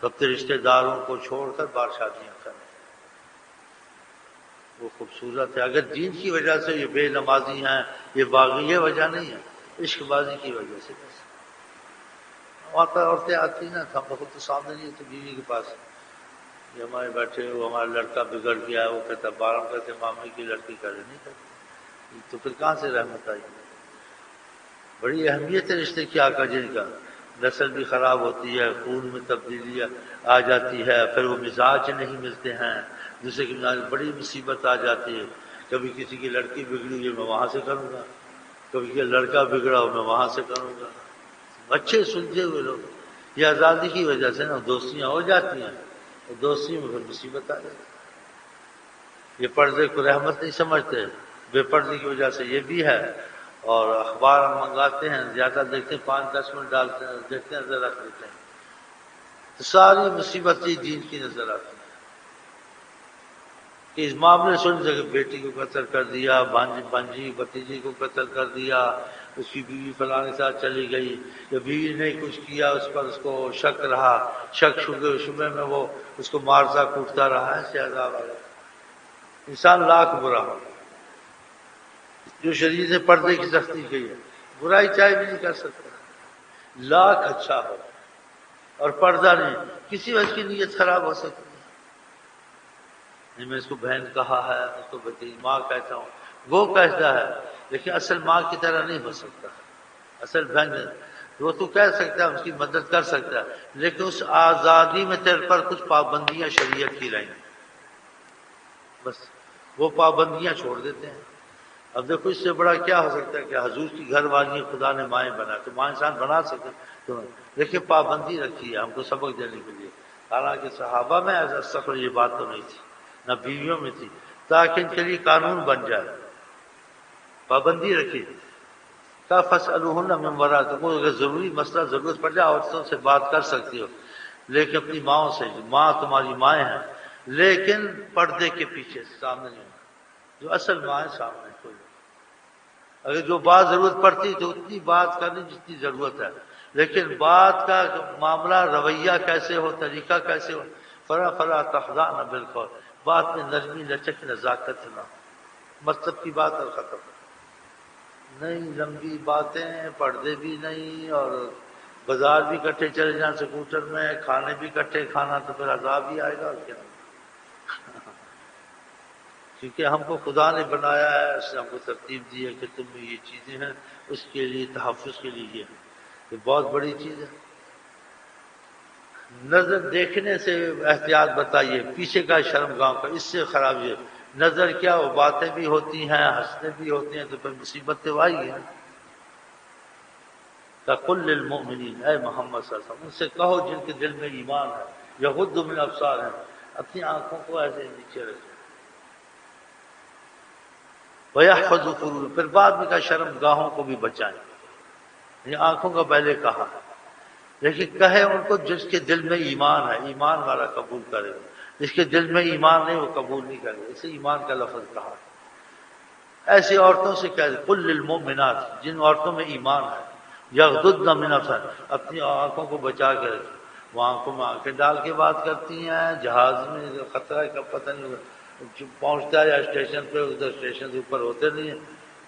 تو اپنے رشتے داروں کو چھوڑ کر بار شادیاں کریں، وہ خوبصورت ہے، اگر دین کی وجہ سے یہ بے نمازی ہیں، یہ باغی، یہ وجہ نہیں ہے، عشق بازی کی وجہ سے بس، عورتیں آتی نا، ہم لوگ تو سامنے نہیں ہوتے بیوی کے پاس، یہ ہمارے بیٹھے وہ ہمارا لڑکا بگڑ گیا ہے، وہ کہتا بارہ کہتے مامی کی لڑکی کرے نہیں کرتی، تو پھر کہاں سے رحمت آئی؟ بڑی اہمیت ہے رشتے کی، آقا جن کا، نسل بھی خراب ہوتی ہے، خون میں تبدیلی آ جاتی ہے، پھر وہ مزاج نہیں ملتے ہیں، دوسرے کی مزاج بڑی مصیبت آ جاتی ہے، کبھی کسی کی لڑکی بگڑی ہے میں وہاں سے کروں گا، کبھی کہ لڑکا بگڑا ہو میں وہاں سے کروں گا، اچھے سلجھے ہوئے لوگ، یہ آزادی کی وجہ سے نا دوستیاں ہو جاتی ہیں، اور دوستی میں پھر مصیبت آ جاتی ہے، یہ پردے کو رحمت نہیں سمجھتے، بے پردے کی وجہ سے یہ بھی ہے، اور اخبار ہم منگاتے ہیں زیادہ دیکھتے ہیں، 5-10 منٹ ڈالتے ہیں، دیکھتے ہیں نظر رکھ لیتے ہیں، تو ساری مصیبت ہی دین کی نظر آتی ہے، کہ اس معاملے سن سے بیٹی کو قتل کر دیا، بھانجی بھتیجی کو قتل کر دیا، اس کی بیوی فلاں کے ساتھ چلی گئی، یا بیوی نے کچھ کیا اس پر اس کو شک رہا، شک شبے میں وہ اس کو مارتا کوٹتا رہا، ایسے عذاب آ گیا۔ انسان لاکھ برا ہو، جو شریعت نے پردے کی سختی کی ہے، برائی چاہے بھی نہیں کر سکتا، لاکھ اچھا ہو اور پردہ نہیں، کسی وجہ کی نیت خراب ہو سکتی ہے۔ میں اس کو بہن کہا ہے، اس کو بھتیجی ماں کہتا ہوں، وہ کہتا ہے، لیکن اصل ماں کی طرح نہیں ہو سکتا، اصل بہن وہ تو کہہ سکتا ہے، اس کی مدد کر سکتا ہے، لیکن اس آزادی میں تیرے پر کچھ پابندیاں شریعت کی رہیں، بس وہ پابندیاں چھوڑ دیتے ہیں۔ اب دیکھو اس سے بڑا کیا ہو سکتا ہے کہ حضور کی گھر والی خدا نے مائیں بنا، تو ماں انسان بنا سکتے تو دیکھیں پابندی رکھی ہے ہم کو سبق دینے کے لیے، حالانکہ صحابہ میں ایسا سفر یہ بات تو نہیں تھی، نہ بیویوں میں تھی، تاکہ ان کے لیے قانون بن جائے، پابندی رکھی۔ کا فَاسْأَلُوهُنَّ مِنْ وَرَاءِ، تو اگر ضروری مسئلہ ضرورت پڑ جائے عورتوں سے بات کر سکتی ہو، لیکن اپنی ماؤں سے، ماں تمہاری مائیں ہیں، لیکن پردے کے پیچھے، سامنے نہیں، جو اصل ماں ہے سامنے کوئی نہیں۔ اگر جو بات ضرورت پڑتی تو اتنی بات کرنی جتنی ضرورت ہے، لیکن بات کا معاملہ رویہ کیسے ہو، طریقہ کیسے ہو، فلا تخضعن بالقول، بات میں نرمی لچک نزاکت نہ، مطلب کی بات اور ختم، نہیں لمبی باتیں، پردے بھی نہیں، اور بازار بھی کٹھے چلے جائیں سکوٹر میں، کھانے بھی کٹھے کھانا، تو پھر عذاب ہی آئے گا اور کیا۔ کیونکہ ہم کو خدا نے بنایا ہے، اس نے ہم کو ترتیب دی ہے کہ تم میں یہ چیزیں ہیں، اس کے لیے تحفظ کے لیے یہ بہت بڑی چیز ہے۔ نظر دیکھنے سے احتیاط بتائیے، پیچھے کا شرمگاہ کا، اس سے خراب یہ نظر کیا، وہ باتیں بھی ہوتی ہیں، ہنسنے بھی ہوتے ہیں، تو پھر مصیبت تو آئی ہے۔ قُل لِّلْمُؤْمِنِينَ، اے محمد صلی اللہ علیہ وسلم ان سے کہو جن کے دل میں ایمان ہے، یغضوا من ابصارہم، اپنی آنکھوں کو ایسے نیچے رکھیں، وَيَحْفَظُوا فُرُوجَهُم، پھر بعد میں کہا شرمگاہوں کو بھی بچائیں، یہ آنکھوں کا پہلے کہا، لیکن کہے ان کو جس کے دل میں ایمان ہے، ایمان والا قبول کرے گا، جس کے دل میں ایمان نہیں وہ قبول نہیں کرے گا، اسے ایمان کا لفظ کہا۔ ایسی عورتوں سے کہہ دے قُل لِّلْمُؤْمِنَاتِ، جن عورتوں میں ایمان ہے، یغضضن من ابصارہن، اپنی آنکھوں کو بچا کے رکھیں، وہ آنکھوں میں آنکھیں ڈال کے بات کرتی ہیں، جہاز میں خطرہ کا پتہ نہیں پہنچتا ہے یا اسٹیشن پہ، ادھر اسٹیشن سے اوپر ہوتے نہیں ہیں،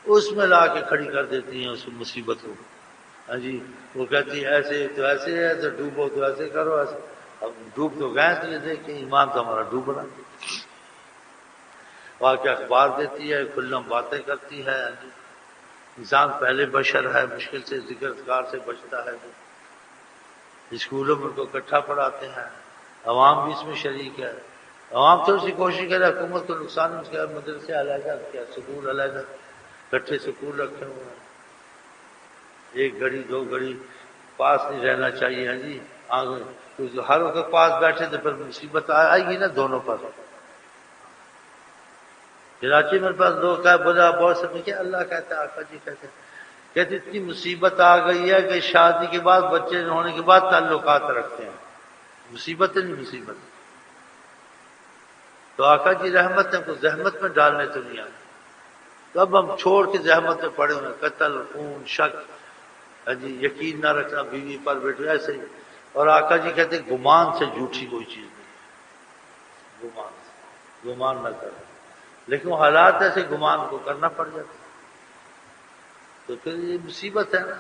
اس میں لا کے کھڑی کر دیتی ہیں اس مصیبت کو۔ ہاں جی، وہ کہتی ہے ایسے تو ایسے ہے، تو ڈوبو تو ایسے کرو، ایسے، اب ڈوب تو گئے تو یہ دیکھیں ایمان تو ہمارا ڈوب رہا، واقعہ اخبار دیتی ہے، کھلم باتیں کرتی ہے۔ انسان پہلے بشر ہے، مشکل سے ذکر اذکار سے بچتا ہے، اسکولوں میں ان کو اکٹھا پڑھاتے ہیں، عوام بھی اس میں شریک ہے، عوام تھوڑی سی کوشش کرے حکومت کو نقصان نہیں کیا، مدرسے علیحدہ کیا، سکول علیحدہ، اکٹھے سکول رکھے ہوئے ہیں، ایک گھڑی دو گھڑی پاس نہیں رہنا چاہیے۔ ہاں جی، ہر وقت پاس بیٹھے تو پھر مصیبت آئے گی نا دونوں پر۔ کراچی میرے پاس لوگ کا بولا بہت سے میں کیا اللہ کہتا ہے، آقا جی کہتے ہیں، کہتے اتنی مصیبت آ گئی ہے کہ شادی کے بعد بچے ہونے کے بعد تعلقات رکھتے ہیں، مصیبت نہیں مصیبت، تو آقا جی رحمت ہے، کو زحمت میں ڈالنے تو نہیں آئے، تو اب ہم چھوڑ کے زحمت میں پڑے ہوئے، قتل، خون، شک، جی یقین نہ رکھنا بیوی پر بیٹے ایسے ہی، اور آقا جی کہتے ہیں گمان سے جھوٹی کوئی چیز نہیں، گمان سے، گمان نہ کرو، لیکن وہ حالات ایسے گمان کو کرنا پڑ جاتا، تو پھر یہ مصیبت ہے نا۔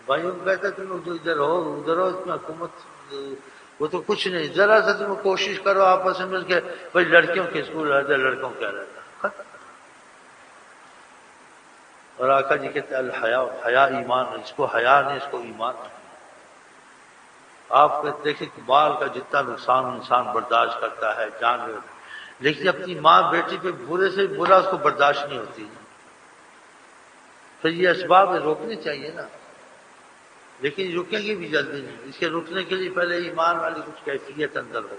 بھائیوں کو کہتا ہے تم جو ادھر ہو ادھر ہو، اس میں حکومت وہ تو کچھ نہیں، ذرا سا تم کوشش کرو آپس میں مل کے، بھائی لڑکیوں کے اسکول رہتا ہے، لڑکوں کیا رہتا ہے، ختم۔ اور آقا جی کہتے ہیں الحیا، حیا ایمان ہے، اس کو حیا نہیں، اس کو ایمان نہیں۔ آپ کو دیکھیں کہ بال کا جتنا نقصان انسان برداشت کرتا ہے جان لے، لیکن اپنی ماں بیٹی پہ برے سے برا اس کو برداشت نہیں ہوتی، پھر یہ اسباب روکنے چاہیے نا، لیکن رکیں گے بھی جلدی نہیں، اس کے رکنے کے لیے پہلے ایمان والی کچھ کیفیت اندر ہو،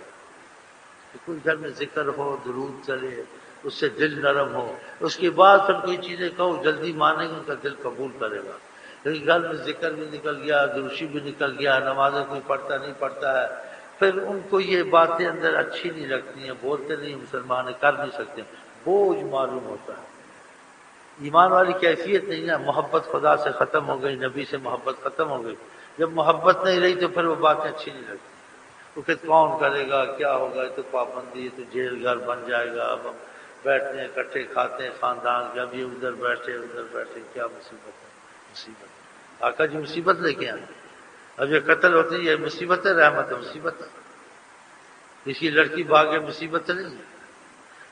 کہ کوئی گھر میں ذکر ہو، درود چلے، اس سے دل نرم ہو، اس کے بعد پھر کوئی چیزیں کہو جلدی مانے گا، ان کا دل قبول کرے گا، لیکن گھر میں ذکر بھی نکل گیا، دروشی بھی نکل گیا، نمازیں کوئی پڑھتا نہیں پڑھتا ہے، پھر ان کو یہ باتیں اندر اچھی نہیں لگتی ہیں، بولتے نہیں مسلمان کر نہیں سکتے، بوجھ معلوم ہوتا ہے۔ ایمان والی کیفیت نہیں ہے، محبت خدا سے ختم ہو گئی، نبی سے محبت ختم ہو گئی، جب محبت نہیں رہی تو پھر وہ باتیں اچھی نہیں لگتی۔ تو پھر کون کرے گا، کیا ہوگا، یہ تو پابندی ہے، تو جیل گھر بن جائے گا، اب ہم بیٹھتے ہیں اکٹھے کھاتے ہیں خاندان کے، اب یہ ادھر بیٹھے، کیا مصیبت ہے، مصیبت آقا جی مصیبت لے کے آئے۔ اب یہ قتل ہوتی ہے، یہ مصیبت ہے، رحمت ہے، مصیبت ہے۔ کسی لڑکی بھاگے مصیبت نہیں ہے،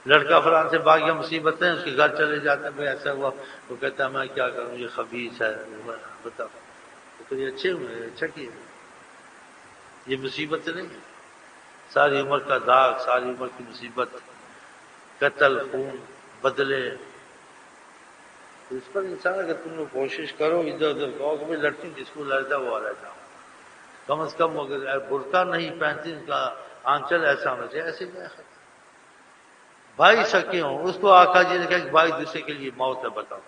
لڑکا فلان سے بھاگ گیا مصیبت ہے، اس کے گھر چلے جاتے ہیں، بھائی ایسا ہوا، وہ کہتا ہے میں کیا کروں، یہ خبیث ہے، بتاؤ تو یہ اچھے ہوئے، اچھا کیے، یہ مصیبت نہیں ہے، ساری عمر کا داغ، ساری عمر کی مصیبت، قتل، خون، بدلے۔ تو اس پر انسان اگر تم لوگ کوشش کرو، ادھر ادھر کہو کہ لڑکی جس کو لڑتا وہ رہتا، کم از کم اگر برقع نہیں پہنتی ان کا آنچل ایسا ہونا چاہیے، ایسے نہیں۔ بھائی سکے ہوں، اس کو آقا جی نے کہا کہ بھائی دوسرے کے لیے موت ہے، بتاؤ،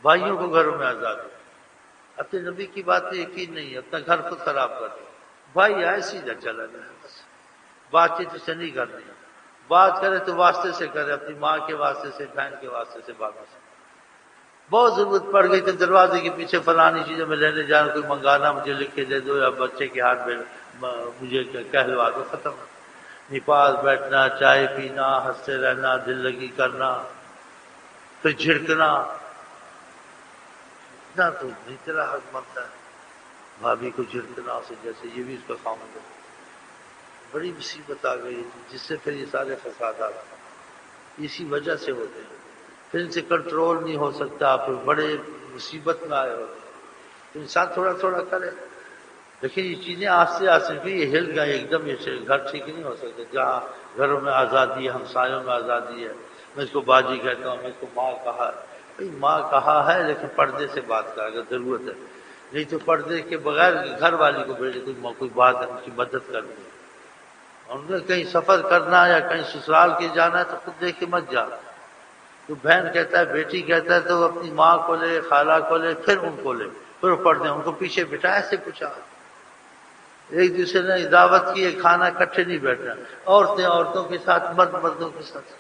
بھائیوں کو گھروں میں آزاد ہے۔ اپنے نبی کی بات پہ یقین نہیں ہے، اپنا گھر خود خراب کر دو، بھائی آئے سیدھا چلا جائے، بس بات چیت سے نہیں کرنی ہے، بات کرے تو واسطے سے کرے، اپنی ماں کے واسطے سے، بہن کے واسطے سے، باقی سے۔ بہت ضرورت پڑ گئی تو دروازے کے پیچھے فلانی چیزیں میں لینے جانا، کوئی منگانا، مجھے لکھ کے دے دو، یا بچے کے ہاتھ میں مجھے کہلوا دو، ختم۔ نپاس بیٹھنا، چائے پینا، ہنستے رہنا، دل لگی کرنا، پھر جھڑکنا، اتنا تو نہیں تیرا حق بنتا ہے، بھابھی کو جھڑکنا اسے، جیسے یہ بھی اس کا کام ہے۔ بڑی مصیبت آ گئی جس سے پھر یہ سارے فسادات اسی وجہ سے ہوتے ہیں، پھر ان سے کنٹرول نہیں ہو سکتا، پھر بڑے مصیبت میں آئے ہوتے ہیں۔ تو انسان تھوڑا تھوڑا کرے، لیکن یہ چیزیں آہستہ آہستہ بھی یہ ہل گئے، ایک دم یہ گھر ٹھیک نہیں ہو سکتے۔ جہاں گھروں میں آزادی ہے، ہمسایوں میں آزادی ہے، میں اس کو باجی کہتا ہوں، میں اس کو ماں کہا، بھائی ماں کہا ہے لیکن پردے سے بات کر، اگر ضرورت ہے، نہیں تو پردے کے بغیر گھر والی کو بھیجے، کوئی بات ہے، ان کی مدد کرنی ہے، ان نے کہیں سفر کرنا یا کہیں سسرال کے جانا ہے تو خود دیکھ کے مت جا۔ تو بہن کہتا ہے، بیٹی کہتا ہے، تو وہ اپنی ماں کو لے، خالہ کو لے، پھر ان کو لے، پھر وہ پڑھ دیں، ان کو پیچھے بٹھا، ایسے پوچھا۔ ایک دوسرے نے دعوت کی ہے، کھانا اکٹھے نہیں بیٹھنا، عورتیں عورتوں کے ساتھ، مرد مردوں کے ساتھ،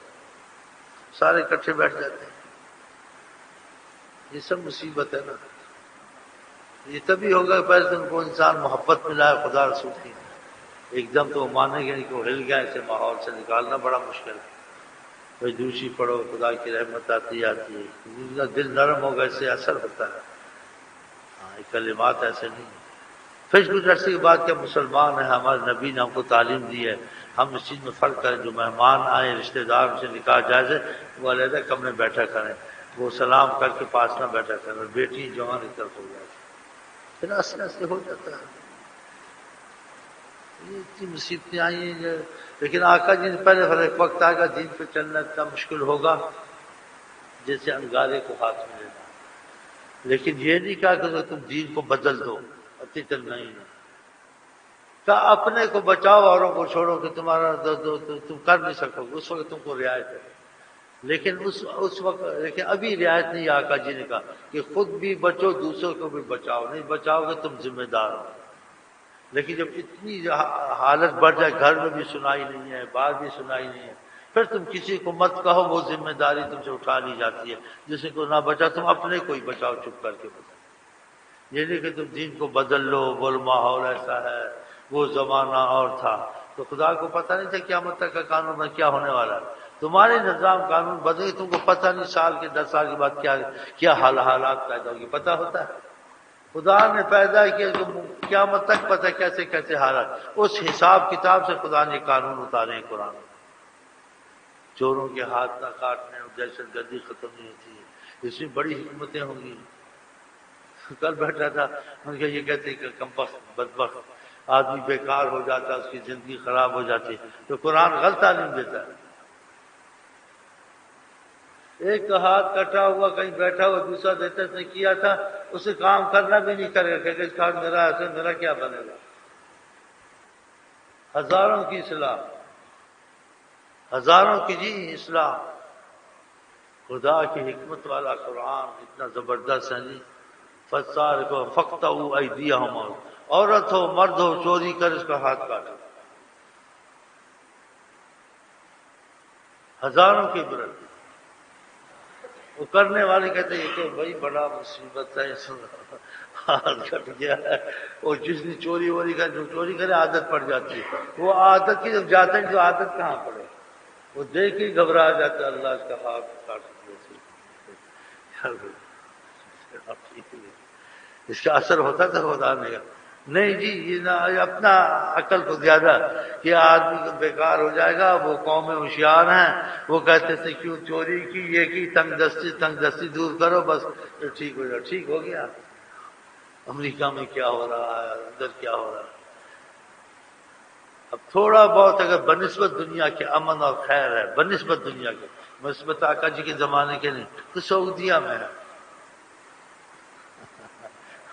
سارے اکٹھے بیٹھ جاتے ہیں۔ یہ سب مصیبت ہے نا، یہ تبھی ہوگا پہلے تو ان کو انسان محبت ملا ہے خدا رسول کی، ایک دم تو وہ مانیں گے نہیں کہ وہ ہل گیا، اسے ماحول سے نکالنا بڑا مشکل ہے۔ کوئی دوسری پڑھو، خدا کی رحمت آتی ہے، ان کا دل نرم ہوگا، اس سے اثر ہوتا ہے۔ ہاں، یہ کلمات ایسے نہیں ہیں۔ پھر کچھ عرصے کے بعد کیا مسلمان ہیں، ہمارے نبی نے ہم کو تعلیم دی ہے، ہم اس چیز میں فرق کریں، جو مہمان آئے، رشتہ دار، ان سے نکاح جائز ہے، وہ علیحدہ کمرے میں بیٹھا کریں، وہ سلام کر کے پاس نہ بیٹھا کریں، اور بیٹی جوان ایک طرف ہو جائے، پھر آہستہ آہستہ ہو جاتا ہے۔ یہ اتنی مصیبتیں آئی ہیں، لیکن آقا جی نے پہلے ہر ایک وقت آئے گا دین پہ چلنا اتنا مشکل ہوگا جیسے انگارے کو ہاتھ میں لینا، لیکن یہ نہیں کہا کہ تم دین کو بدل دو، اتنی نہیں ہے، کہا اپنے کو بچاؤ، اوروں کو چھوڑو، کہ تمہارا تم کر نہیں سکو گے، اس وقت تم کو رعایت ہے، لیکن اس وقت، لیکن ابھی رعایت نہیں۔ آقا جی نے کہا کہ خود بھی بچو، دوسروں کو بھی بچاؤ، نہیں بچاؤ گے تم ذمہ دار ہو۔ لیکن جب اتنی حالت بڑھ جائے، گھر میں بھی سنائی نہیں ہے، باہر بھی سنائی نہیں ہے، پھر تم کسی کو مت کہو، وہ ذمہ داری تم سے اٹھا لی جاتی ہے، جس کو نہ بچا تم اپنے کو ہی بچاؤ، چپ کر کے بچاؤ۔ یہ نہیں کہ تم دین کو بدل لو، بول ماحول ایسا ہے، وہ زمانہ اور تھا، تو خدا کو پتہ نہیں تھا قیامت تک کا قانون میں کیا ہونے والا ہے۔ تمہارے نظام قانون بدلے، تم کو پتہ نہیں سال کے 10 سال کے بعد کیا حالات پیدا ہوگی، پتہ ہوتا ہے؟ خدا نے پیدا کیا کہ قیامت تک پتہ کیسے کیسے حالات، اس حساب کتاب سے خدا نے قانون اتارے ہیں قرآن میں۔ چوروں کے ہاتھ نہ کاٹنے، اور دہشت گردی ختم نہیں ہوتی ہے، اس میں بڑی حکمتیں ہوں گی۔ کل بیٹھا تھا، ان کے یہ کہتے کہ کمبخت، بدبخت آدمی بیکار ہو جاتا، اس کی زندگی خراب ہو جاتی، تو قرآن غلط تعلیم دیتا ہے۔ ایک کا ہاتھ کٹا ہوا کہیں بیٹھا ہوا، دوسرا دیتا، اس نے کیا تھا، اسے کام کرنا بھی نہیں کرے گا، کہ اس کام میرا ایسے میرا کیا بنے گا۔ ہزاروں کی اصلاح، ہزاروں کی جی اصلاح، خدا کی حکمت والا قرآن اتنا زبردست ہے جی۔ فَسَارِقُوا فَاقْطَعُوا أَيْدِيَهُمْ، عورت ہو مرد ہو چوری کر اس کا ہاتھ کاٹو. ہزاروں کی عبرت. وہ کرنے والے کہتے ہیں کہ بھائی بڑا مصیبت ہے اس ہاتھ کٹ گیا ہے. اور جس نے چوری ووری کر جو چوری کرے عادت پڑ جاتی ہے. وہ عادت کی جب جاتا ہے تو عادت کہاں پڑے. وہ دیکھ کے گھبرا جاتا ہے اللہ اس کا ہاتھ کاٹ دیا. اس کا اثر ہوتا تھا خدا نے. نہیں جی یہ نہ اپنا عقل کو زیادہ کہ آدمی بیکار ہو جائے گا. وہ قومیں ہوشیار ہیں وہ کہتے تھے کیوں چوری کی یہ کی تنگ دستی دور کرو بس ٹھیک ہو جائے. ٹھیک ہو گیا. امریکہ میں کیا ہو رہا ہے ادھر کیا ہو رہا ہے. اب تھوڑا بہت اگر بنسبت دنیا کے امن اور خیر ہے بنسبت دنیا کے بنسبت آقا جی کے زمانے کے نہیں تو سعودیہ میں ہے.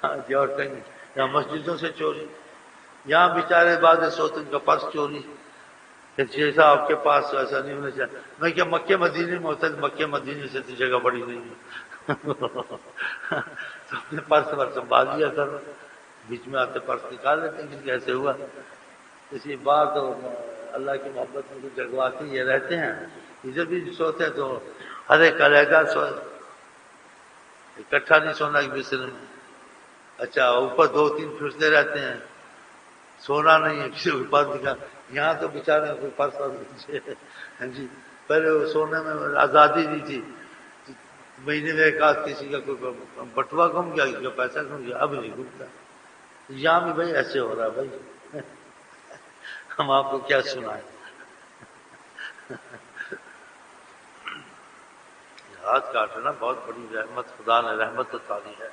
ہاں جی اور کہیں یہاں مسجدوں سے چوری. یہاں بیچارے بعد سوتے ان کا پرس چوری. جیسا آپ کے پاس ایسا نہیں ہونا چاہیے. میں کیا مکے مدینے میں ہوتا ہے مکے مدینے سے تو جگہ بڑی نہیں ہے. تو اپنے پرس پر سنبھال لیا کرو. بیچ میں آتے پرس نکال لیتے ہیں کیسے ہوا. اسی بات اللہ کی محبت میں جگواتے یہ رہتے ہیں. ادھر بھی سوتے ہیں تو ہر ایک علیحدہ سو اکٹھا نہیں سونا ایک دوسرے میں. اچھا اوپر دو تین پھرتے رہتے ہیں. سونا نہیں ہے کسی کو پاس دکھا. یہاں تو بیچارے کوئی پرس ہاں جی. پہلے وہ سونے میں آزادی نہیں تھی. مہینے میں ایک آدھ کسی کا کوئی بٹوا گم گیا کسی کا پیسہ گم گیا. اب نہیں گمتا. یہاں بھی بھائی ایسے ہو رہا ہے بھائی. ہم آپ کو کیا سنائیں. ہاتھ کاٹنا بہت بڑی رحمت خدا نے رحمت اتاری ہے.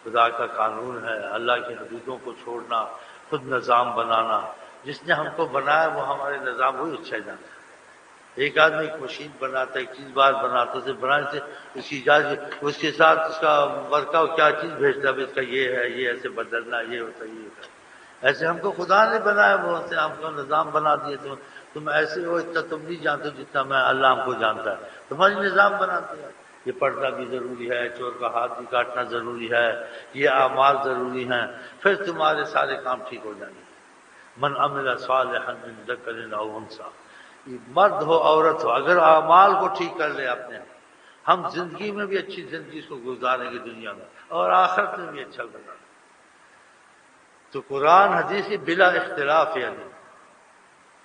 خدا کا قانون ہے. اللہ کی حدودوں کو چھوڑنا خود نظام بنانا. جس نے ہم کو بنایا وہ ہمارے نظام وہی اچھا جانتا ہے. ایک آدمی ایک مشین بناتا ہے ایک چیز بار بناتا اسے بنانے سے اس کی اجازت اس کے ساتھ اس کا ورکا کیا چیز بھیجتا ہے اس کا یہ ہے یہ ایسے بدلنا یہ ہوتا یہ ہوتا. ایسے ہم کو خدا نے بنایا وہ سے ہم کو نظام بنا دیے. تم ایسے ہو اتنا تم نہیں جانتے جتنا میں اللہ ہم کو جانتا ہے. تمہاری نظام بناتے ہیں. یہ پردہ بھی ضروری ہے. چور کا ہاتھ بھی کاٹنا ضروری ہے. یہ اعمال ضروری ہیں. پھر تمہارے سارے کام ٹھیک ہو جائیں گے. من عمل صالحا من ذکر او انثی. مرد ہو عورت ہو اگر اعمال کو ٹھیک کر لے اپنے ہم زندگی میں بھی اچھی زندگی کو گزاریں گے دنیا میں اور آخرت میں بھی اچھا گزاریں. تو قرآن حدیث کی بلا اختلاف ہے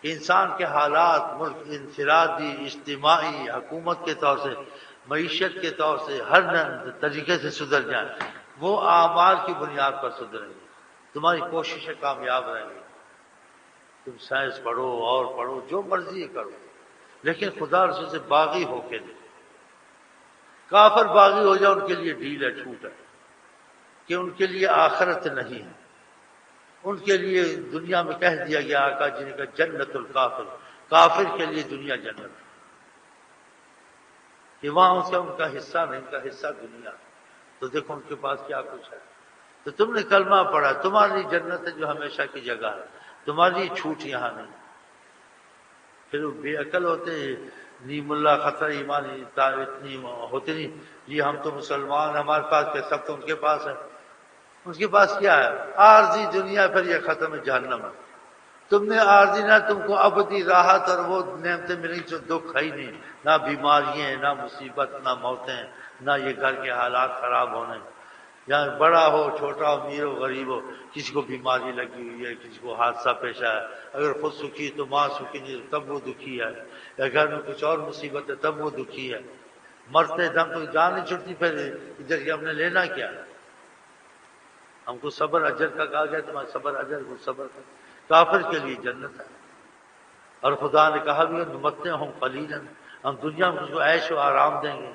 کہ انسان کے حالات ملک انفرادی اجتماعی حکومت کے طور سے معیشت کے طور سے ہر طریقے سے سدھر جائیں. وہ اعمال کی بنیاد پر سدھریں گے. تمہاری کوششیں کامیاب رہیں گی. تم سائنس پڑھو اور پڑھو جو مرضی کرو لیکن خدا رسول سے باغی ہو کے نہیں. کافر باغی ہو جائے ان کے لیے ڈھیل ہے چھوٹ ہے کہ ان کے لیے آخرت نہیں ہے. ان کے لیے دنیا میں کہہ دیا گیا آقا جی نے کہا جنت الکافر. کافر کے لیے دنیا جنت ہے کہ وہاں ان کا حصہ نہیں. ان کا حصہ دنیا. تو دیکھو ان کے پاس کیا کچھ ہے. تو تم نے کلمہ پڑھا تمہاری جنت ہے جو ہمیشہ کی جگہ ہے. تمہاری چھوٹ یہاں نہیں. پھر وہ بے عقل ہوتے نیم اللہ خطرہ ایمان اتنی ہوتے نہیں. یہ ہم تو مسلمان ہمارے پاس کیا سب تو ان کے پاس ہے. ان کے پاس کیا ہے عارضی دنیا. پھر یہ ختم ہے جہنم ہے. تم نے عارضی نہ تم کو ابدی راحت اور وہ نعمتیں ملیں جو دکھ ہے ہی نہیں. نہ بیماریاں نہ مصیبت نہ موتیں نہ یہ گھر کے حالات خراب ہونے. یہاں بڑا ہو چھوٹا ہو امیر ہو غریب ہو کسی کو بیماری لگی ہوئی ہے کسی کو حادثہ پیش ہے. اگر خود سکھی تو ماں سکھی نہیں تب وہ دکھی ہے. یا گھر میں کچھ اور مصیبت ہے تب وہ دکھی ہے. مرتے دم تو جان نہیں چھٹتی. پھر ادھر کی ہم نے لینا کیا. ہم کو صبر اجر کا کہا گیا تمہارا صبر اجر وہ صبر کا. کافر کے لیے جنت ہے. اور خدا نے کہا بھی نمتعہم قلیلا. ہم دنیا میں اس کو عیش و آرام دیں گے.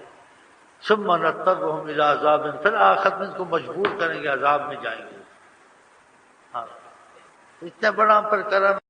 ثم نضطرهم الى عذاب. پھر آخرت میں اس کو مجبور کریں گے عذاب میں جائیں گے. ہاں اتنا بڑا ہم پر کرم